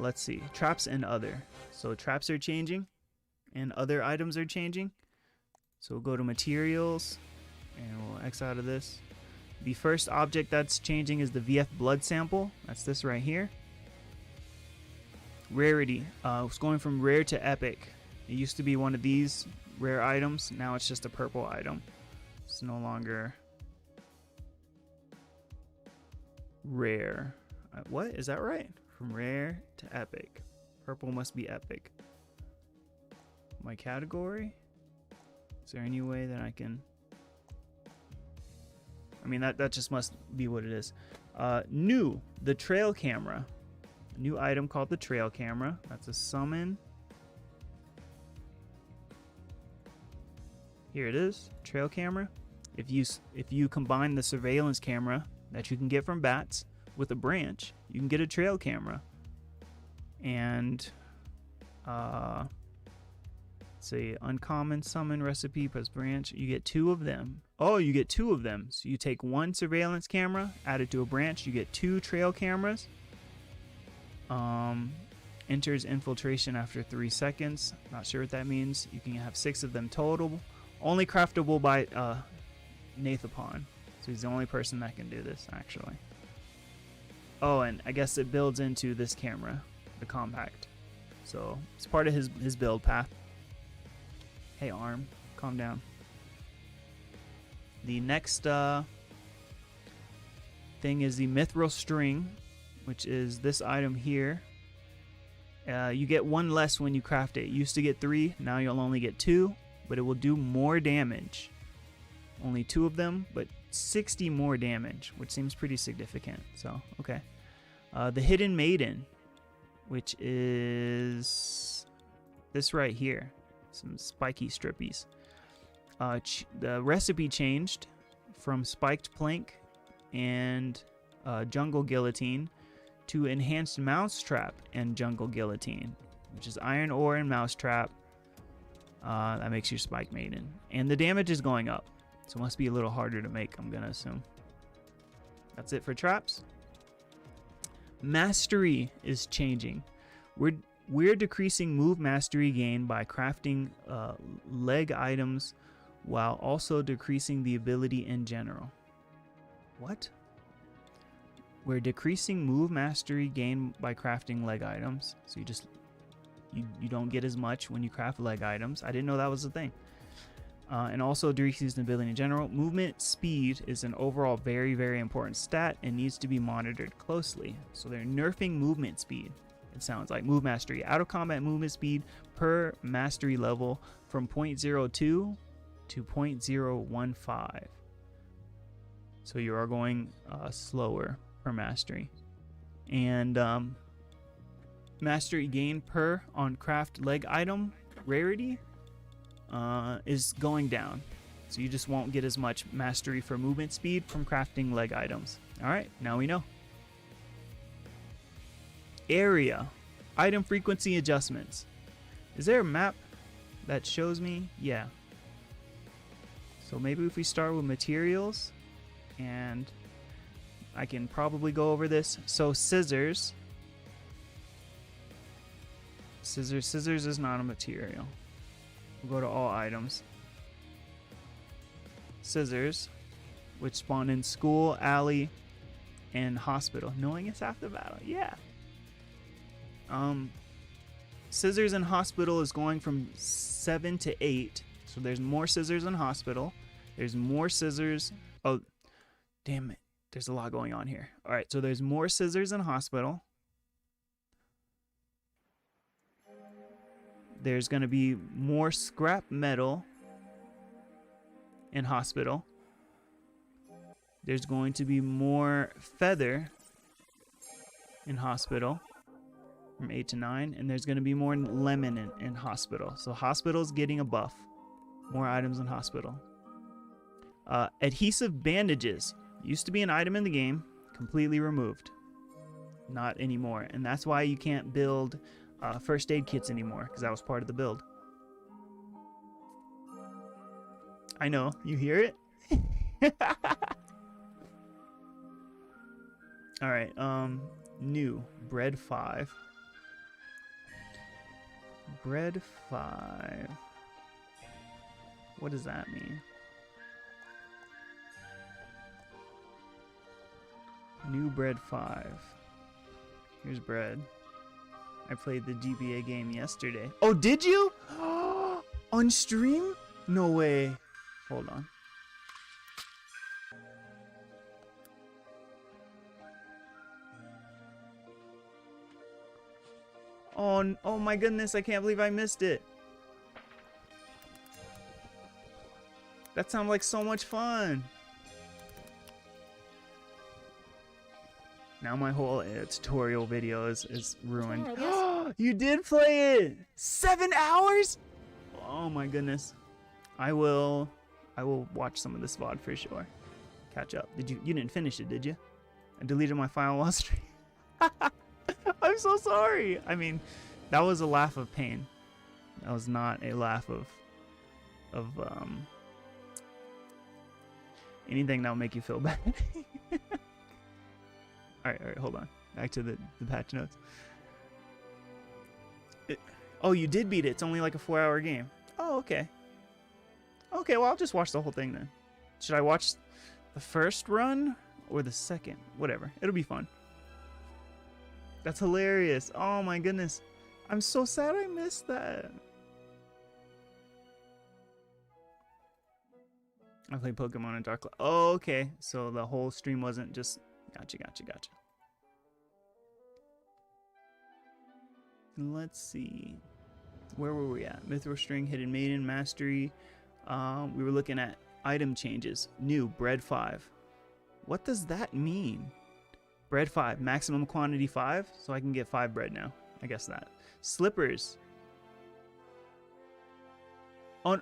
Let's see, traps and other. So traps are changing and other items are changing. So we'll go to materials and we'll X out of this. The first object that's changing is the VF blood sample. That's this right here. Rarity, it's going from rare to epic. It used to be one of these rare items. Now it's just a purple item. It's no longer rare. What? Is that right? From rare to epic. Purple must be epic. My category? Is there any way that I can... I mean, that just must be what it is. New, the trail camera. A new item called the trail camera. That's a summon. Here it is, trail camera. If you combine the surveillance camera that you can get from bats with a branch, you can get a trail camera. And say uncommon summon recipe plus branch. You get 2 of them. Oh, you get 2 of them. So you take 1 surveillance camera, add it to a branch. You get 2 trail cameras. Enters infiltration after 3 seconds. Not sure what that means. You can have 6 of them total. Only craftable by Nathapon. So he's the only person that can do this, actually. Oh, and I guess it builds into this camera, the compact. So it's part of his build path. Hey, arm, calm down. The next thing is the mithril string, which is this item here. You get 1 less when you craft it. You used to get 3, now you'll only get 2. But it will do more damage. Only 2 of them, but 60 more damage, which seems pretty significant. So, okay. The Hidden Maiden, which is this right here. Some spiky strippies. The recipe changed from spiked plank and jungle guillotine to enhanced mousetrap and jungle guillotine, which is iron ore and mousetrap. That makes you Spike Maiden. And the damage is going up. So it must be a little harder to make, I'm going to assume. That's it for traps. Mastery is changing. We're decreasing move mastery gain by crafting leg items while also decreasing the ability in general. What? We're decreasing move mastery gain by crafting leg items. So you don't get as much when you craft leg items. I didn't know that was a thing. And also decreases the ability in general. Movement speed is an overall very, very important stat and needs to be monitored closely. So they're nerfing movement speed. It sounds like move mastery. Out of combat movement speed per mastery level from 0.02 to 0.015. So you are going slower per mastery. And mastery gain per on craft leg item rarity is going down. So you just won't get as much mastery for movement speed from crafting leg items. All right, now we know. Area. Item frequency adjustments. Is there a map that shows me? Yeah. So maybe if we start with materials, and I can probably go over this. So scissors. Scissors is not a material. We'll go to all items. Scissors, which spawn in school, alley, and hospital. Knowing it's half the battle. Yeah. Scissors in hospital is going from 7 to 8. So there's more scissors in hospital. There's more scissors. Oh, damn it. There's a lot going on here. All right, so there's more scissors in hospital. There's going to be more scrap metal in hospital. There's going to be more feather in hospital from 8 to 9. And there's going to be more lemon in hospital. So hospital's getting a buff. More items in hospital. Adhesive bandages. Used to be an item in the game. Completely removed. Not anymore. And that's why you can't build first aid kits anymore, because that was part of the build. I know, you hear it? Alright, new. Bread 5. Bread 5. What does that mean? New bread 5. Here's bread. I played the GBA game yesterday. Oh, did you? On stream? No way. Hold on. Oh my goodness, I can't believe I missed it. That sounds like so much fun. Now my whole tutorial video is ruined. You did play it! 7 hours? Oh my goodness. I will watch some of this VOD for sure. Catch up. You didn't finish it, did you? I deleted my file while streaming. I'm so sorry. I mean, that was a laugh of pain. That was not a laugh of anything that will make you feel bad. Alright, hold on. Back to the patch notes. Oh, you did beat it. It's only like a 4-hour game. Oh, okay. Okay, well, I'll just watch the whole thing then. Should I watch the first run or the second? Whatever. It'll be fun. That's hilarious. Oh my goodness. I'm so sad I missed that. I played Pokemon in Dark Cloud. Oh, okay. So the whole stream wasn't just... Gotcha. Let's see. Where were we at? Mithril String, Hidden Maiden, Mastery. We were looking at item changes. New, Bread 5. What does that mean? Bread 5. Maximum quantity 5. So I can get 5 bread now. I guess that. Slippers. Oh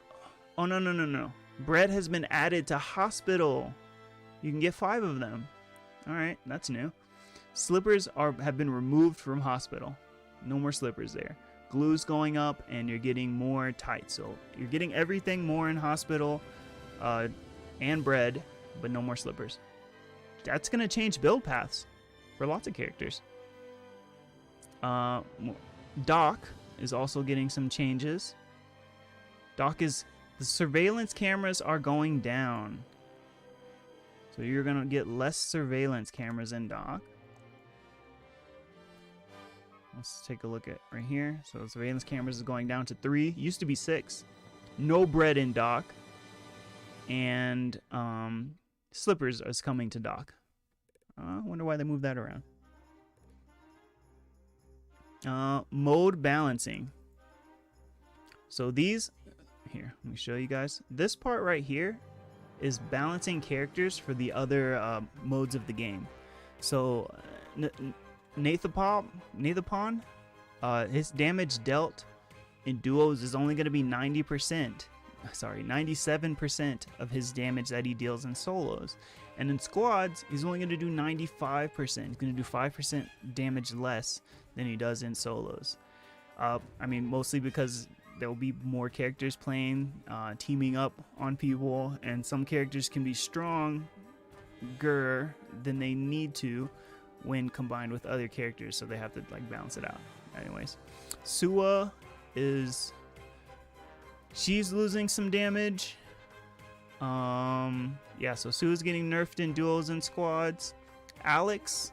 no. Bread has been added to Hospital. You can get 5 of them. Alright, that's new. Slippers have been removed from Hospital. No more slippers there. Glue's going up and you're getting more tight. So you're getting everything more in Hospital and bread, but no more slippers. That's going to change build paths for lots of characters. Doc is also getting some changes. The surveillance cameras are going down. So you're going to get less surveillance cameras in Doc. Let's take a look at right here. So the surveillance cameras is going down to 3. Used to be 6. No bread in Doc. And slippers is coming to Doc. I wonder why they moved that around. Mode balancing. So these... Here, let me show you guys. This part right here is balancing characters for the other modes of the game. So... Nathapon His damage dealt in duos is only going to be 97% of his damage that he deals in solos. And in squads, he's only going to do 95%. He's going to do 5% damage less than he does in solos. I mean, mostly because there will be more characters playing, teaming up on people, and some characters can be stronger than they need to when combined with other characters, so they have to like balance it out. Anyways, Sua she's losing some damage. Yeah, so Sua's getting nerfed in duos and squads. Alex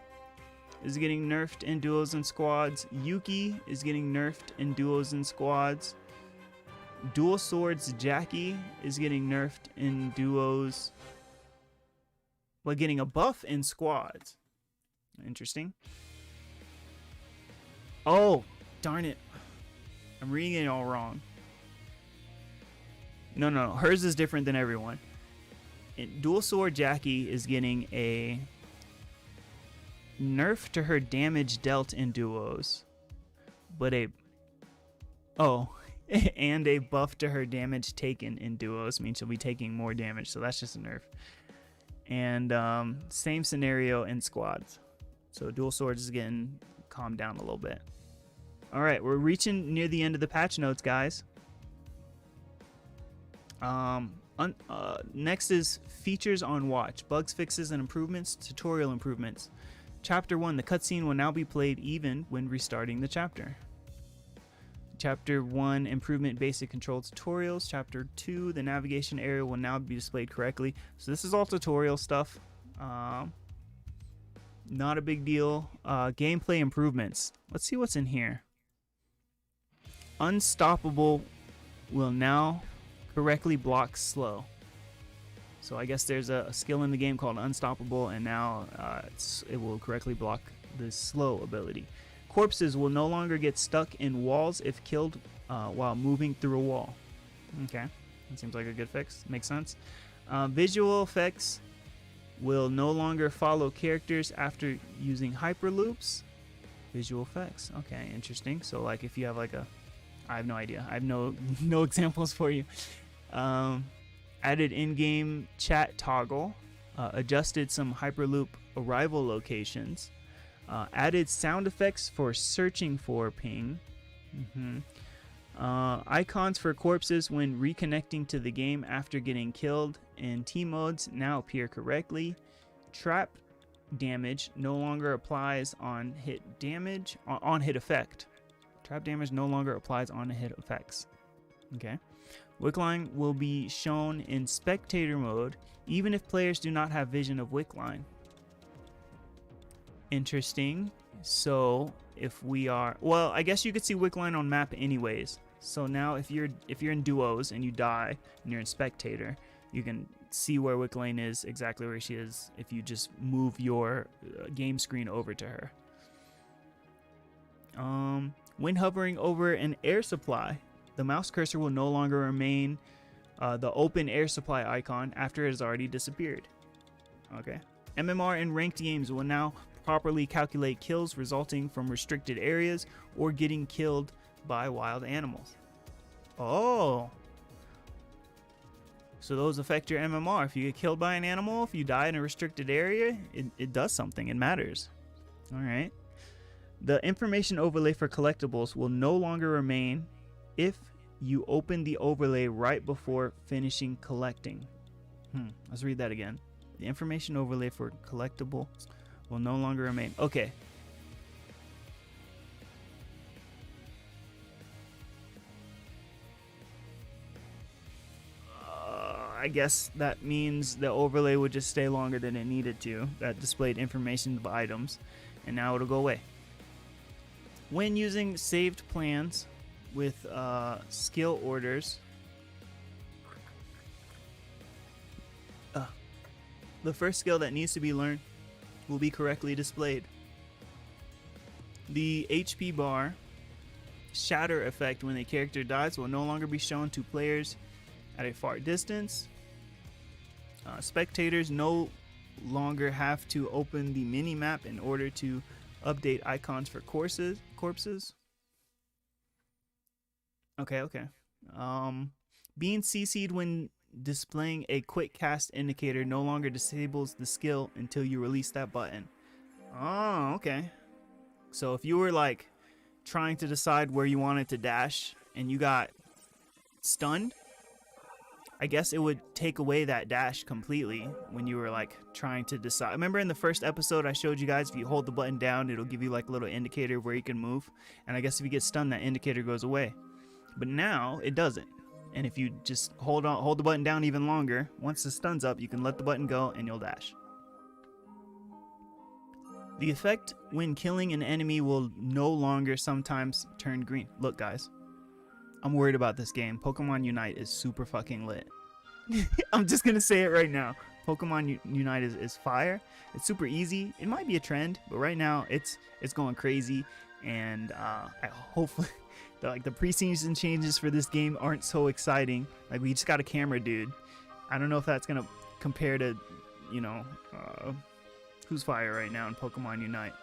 is getting nerfed in duos and squads. Yuki is getting nerfed in duos and squads. Dual Swords Jackie is getting nerfed in duos, but getting a buff in squads. Interesting. Oh, darn it. I'm reading it all wrong. No. Hers is different than everyone. Dual Sword Jackie is getting a nerf to her damage dealt in duos, but and a buff to her damage taken in duos means she'll be taking more damage, so that's just a nerf. And same scenario in squads. So Dual Swords is getting calmed down a little bit. All right, we're reaching near the end of the patch notes, guys. Next is features on watch, bugs, fixes, and improvements, tutorial improvements. Chapter 1, the cutscene will now be played even when restarting the chapter. Chapter 1, improvement basic control tutorials. Chapter 2, the navigation area will now be displayed correctly. So this is all tutorial stuff. Not a big deal. Gameplay improvements. Let's see what's in here. Unstoppable will now correctly block slow. So I guess there's a skill in the game called Unstoppable, and now it will correctly block the slow ability. Corpses will no longer get stuck in walls if killed while moving through a wall. Okay, that seems like a good fix. Makes sense. Visual effects will no longer follow characters after using hyperloops. Visual effects. Okay, interesting. So like if you have like I have no idea. I have no examples for you. Added in-game chat toggle. Adjusted some hyperloop arrival locations. Added sound effects for searching for ping. Icons for corpses when reconnecting to the game after getting killed in team modes now appear correctly. Trap damage no longer applies on hit damage on hit effect. Trap damage no longer applies on hit effects. Okay. Wickline will be shown in spectator mode even if players do not have vision of Wickline. Interesting. So if we are, well, I guess you could see Wickline on map anyways. So now if you're in duos and you die and you're in spectator, you can see where Wickline is, exactly where she is, if you just move your game screen over to her. When hovering over an air supply, the mouse cursor will no longer remain the open air supply icon after it has already disappeared. Okay. MMR in ranked games will now properly calculate kills resulting from restricted areas or getting killed by wild animals. Oh. So those affect your MMR. If you get killed by an animal, if you die in a restricted area, it does something. It matters. All right. The information overlay for collectibles will no longer remain if you open the overlay right before finishing collecting. Let's read that again. The information overlay for collectibles will no longer remain. Okay. I guess that means the overlay would just stay longer than it needed to. That displayed information of items, and now it'll go away. When using saved plans with skill orders, the first skill that needs to be learned will be correctly displayed. The HP bar shatter effect when a character dies will no longer be shown to players at a far distance. Spectators no longer have to open the mini-map in order to update icons for corpses. Okay, okay. Being CC'd when displaying a quick cast indicator no longer disables the skill until you release that button. Oh, okay. So if you were like trying to decide where you wanted to dash and you got stunned, I guess it would take away that dash completely when you were like trying to decide. Remember in the first episode I showed you guys, if you hold the button down, it'll give you like a little indicator where you can move. And I guess if you get stunned, that indicator goes away. But now it doesn't. And if you just hold the button down even longer, once the stun's up, you can let the button go and you'll dash. The effect when killing an enemy will no longer sometimes turn green. Look, guys, I'm worried about this game. Pokemon Unite is super fucking lit. I'm just gonna say it right now. Pokemon Unite is fire. It's super easy. It might be a trend, but right now it's going crazy. And I hopefully the preseason changes for this game aren't so exciting. Like, we just got a camera dude. I don't know if that's gonna compare to, you know, who's fire right now in Pokemon Unite.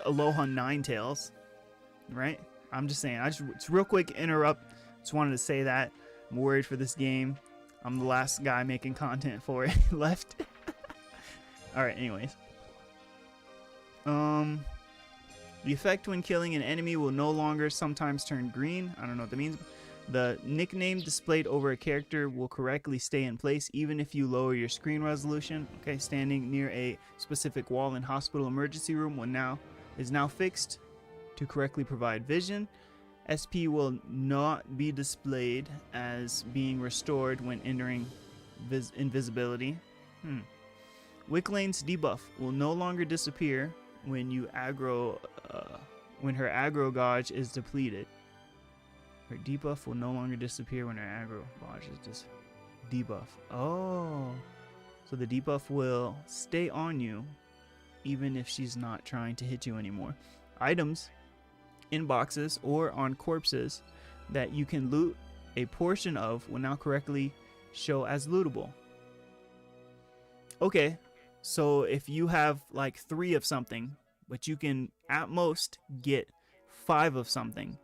Aloha Ninetales, right? I'm just saying. It's real quick interrupt. Just wanted to say that. I'm worried for this game. I'm the last guy making content for it left. All right. Anyways, the effect when killing an enemy will no longer sometimes turn green. I don't know what that means. The nickname displayed over a character will correctly stay in place even if you lower your screen resolution. Okay, standing near a specific wall in hospital emergency room is now fixed to correctly provide vision. SP will not be displayed as being restored when entering invisibility. Wicklane's debuff will no longer disappear when you aggro, when her aggro gauge is depleted. Her debuff will no longer disappear when her aggro gauge is just debuff. Oh, so the debuff will stay on you even if she's not trying to hit you anymore. Items in boxes or on corpses that you can loot a portion of will now correctly show as lootable. Okay, so if you have like 3 of something, but you can at most get 5 of something,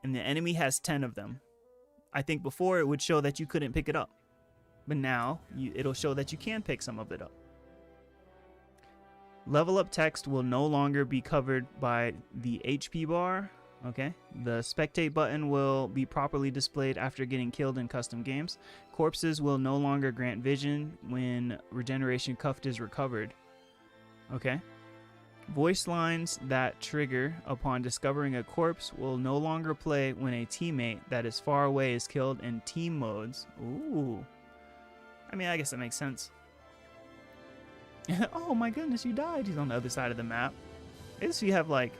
and the enemy has 10 of them. I think before it would show that you couldn't pick it up, but now it'll show that you can pick some of it up. Level up text will no longer be covered by the HP bar. Okay, the spectate button will be properly displayed after getting killed in custom games. Corpses will no longer grant vision when regeneration cuffed is recovered. Okay. Voice lines that trigger upon discovering a corpse will no longer play when a teammate that is far away is killed in team modes. Ooh. I mean, I guess that makes sense. Oh my goodness, you died. He's on the other side of the map. I guess you have like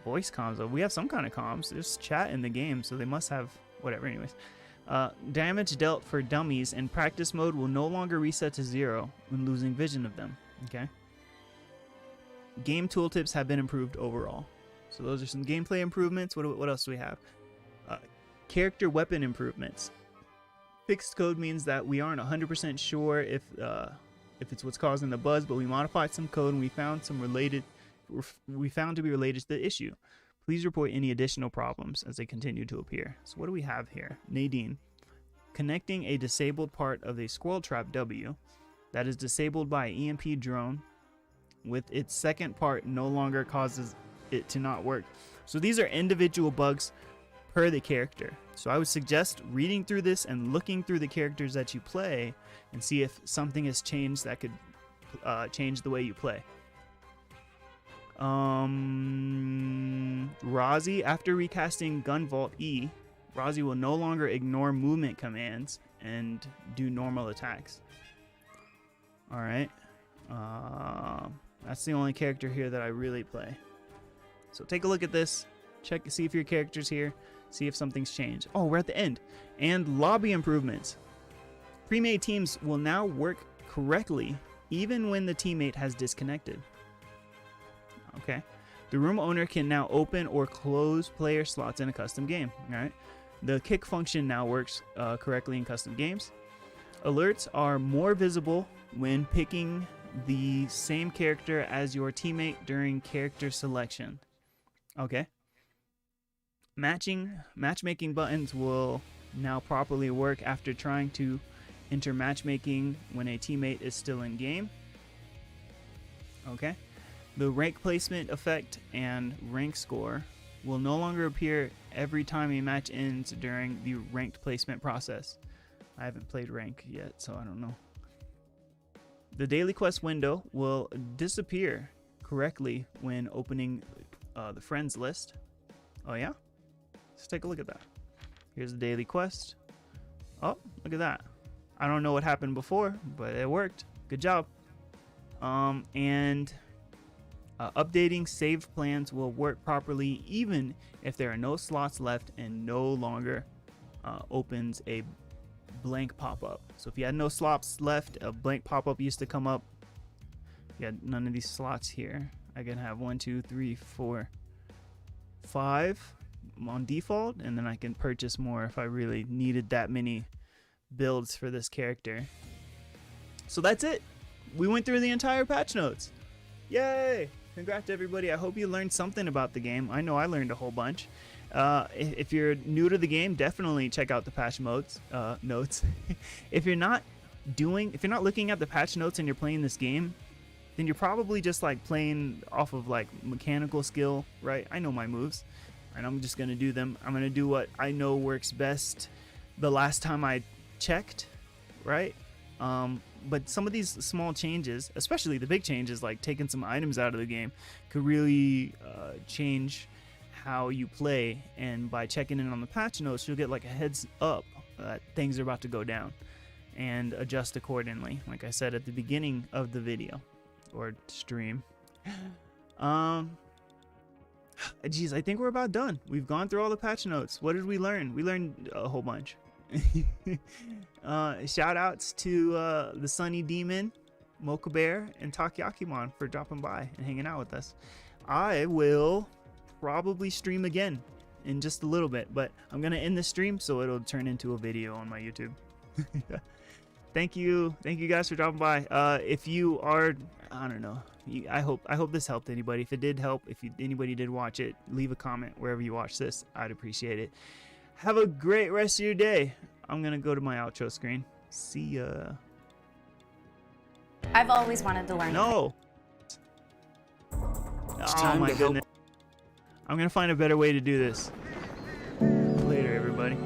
voice comms. We have some kind of comms. There's chat in the game, so they must have whatever. Anyways. Damage dealt for dummies in practice mode will no longer reset to 0 when losing vision of them. Okay. Game tooltips have been improved overall. So those are some gameplay improvements. What else do we have? Character weapon improvements. Fixed code means that we aren't 100% sure if it's what's causing the buzz, but we modified some code and we found to be related to the issue. Please report any additional problems as they continue to appear. So what do we have here? Nadine. Connecting a disabled part of a squirrel trap W that is disabled by an EMP drone with its second part no longer causes it to not work. So these are individual bugs per the character. So I would suggest reading through this and looking through the characters that you play and see if something has changed that could change the way you play. Rozzy, after recasting Gunvolt E, Rozzy will no longer ignore movement commands and do normal attacks. Alright. That's the only character here that I really play. So take a look at this. Check, see if your character's here. See if something's changed. Oh, we're at the end. And lobby improvements. Pre-made teams will now work correctly even when the teammate has disconnected. Okay. The room owner can now open or close player slots in a custom game. All right. The kick function now works correctly in custom games. Alerts are more visible when picking the same character as your teammate during character selection. Okay. Matchmaking buttons will now properly work after trying to enter matchmaking when a teammate is still in game. Okay. The rank placement effect and rank score will no longer appear every time a match ends during the ranked placement process. I haven't played rank yet, so I don't know. The daily quest window will disappear correctly when opening the friends list. Oh yeah? Let's take a look at that. Here's the daily quest. Oh, look at that. I don't know what happened before, but it worked. Good job. Updating saved plans will work properly even if there are no slots left and no longer opens a blank pop-up. So if you had no slots left, a blank pop-up used to come up. You had none of these slots here. I can have 1, 2, 3, 4, 5 on default, and then I can purchase more if I really needed that many builds for this character. So that's it. We went through the entire patch notes. Yay! Congrats to everybody. I hope you learned something about the game. I know I learned a whole bunch. If you're new to the game, definitely check out the patch notes. If you're not looking at the patch notes and you're playing this game, then you're probably just like playing off of like mechanical skill, right? I know my moves, and I'm just gonna do them. I'm gonna do what I know works best the last time I checked, right? But some of these small changes, especially the big changes like taking some items out of the game, could really change how you play. And by checking in on the patch notes, you'll get like a heads up that things are about to go down and adjust accordingly, like I said at the beginning of the video or stream. Geez, I think we're about done. We've gone through all the patch notes. What did we learn? We learned a whole bunch. Shout outs to the Sunny Demon, Mocha Bear, and Takyakimon for dropping by and hanging out with us. I will probably stream again in just a little bit, but I'm gonna end the stream so it'll turn into a video on my YouTube. Thank you guys for dropping by. If you are, I don't know, I hope this helped anybody. If it did help, if anybody did watch it, leave a comment wherever you watch this. I'd appreciate it. Have a great rest of your day. I'm gonna go to my outro screen. See ya. I've always wanted to learn. No. Oh my goodness. I'm gonna find a better way to do this. Later, everybody.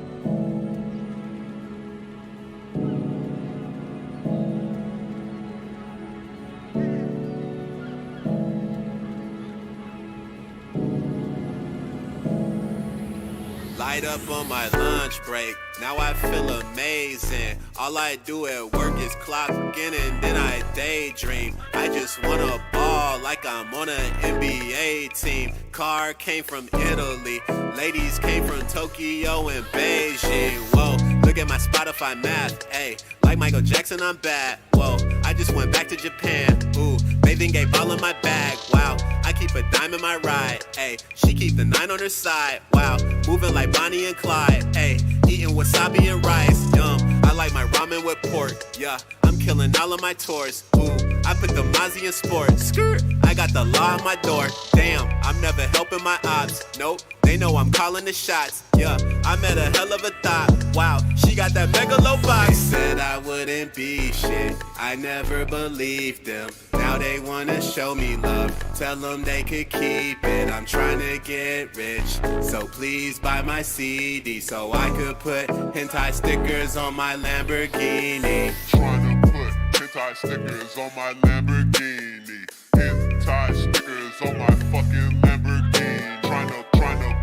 Light up on my lunch break, now I feel amazing. All I do at work is clock in and then I daydream. I just wanna ball like I'm on an NBA team. Car came from Italy, ladies came from Tokyo and Beijing. Whoa, look at my Spotify math, ayy. Like Michael Jackson, I'm bad. Whoa, I just went back to Japan. Ooh, they think gay ball in my bag. Wow, I keep a dime in my ride. Ayy, she keep the 9 on her side. Wow, moving like Bonnie and Clyde. Ayy, eating wasabi and rice. Yum, I like my ramen with pork. Yeah, I'm killing all of my tours. Ooh, I put the Mozzie in sport. Skirt, I got the law on my door. Damn, I'm never helping my ops. Nope, they know I'm calling the shots. Yeah, I met a hell of a thought. Wow, she got that megalo box. They said I wouldn't be shit, I never believed them. Now they wanna show me love, tell them they could keep it. I'm trying to get rich, so please buy my CD so I could put hentai stickers on my Lamborghini. Trying to put hentai stickers on my Lamborghini. Hentai stickers on my fucking Lamborghini. Trying to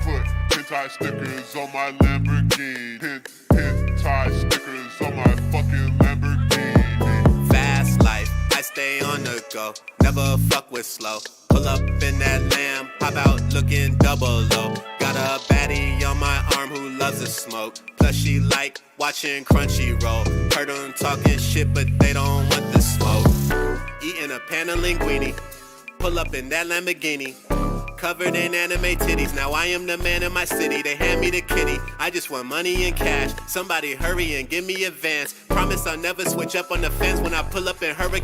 put hentai stickers on my Lamborghini. Hentai stickers on my fucking Lamborghini. Fast life, I stay on the go, never fuck with slow. Pull up in that lamb, pop out looking double low. Got a baddie on my arm who loves to smoke. Plus she like watching Crunchyroll. Heard them talking shit but they don't want the smoke. Eating a pan of linguine, pull up in that Lamborghini. Covered in anime titties, now I am the man in my city. They hand me the kitty, I just want money and cash. Somebody hurry and give me advance. Promise I'll never switch up on the fence when I pull up in hurricane.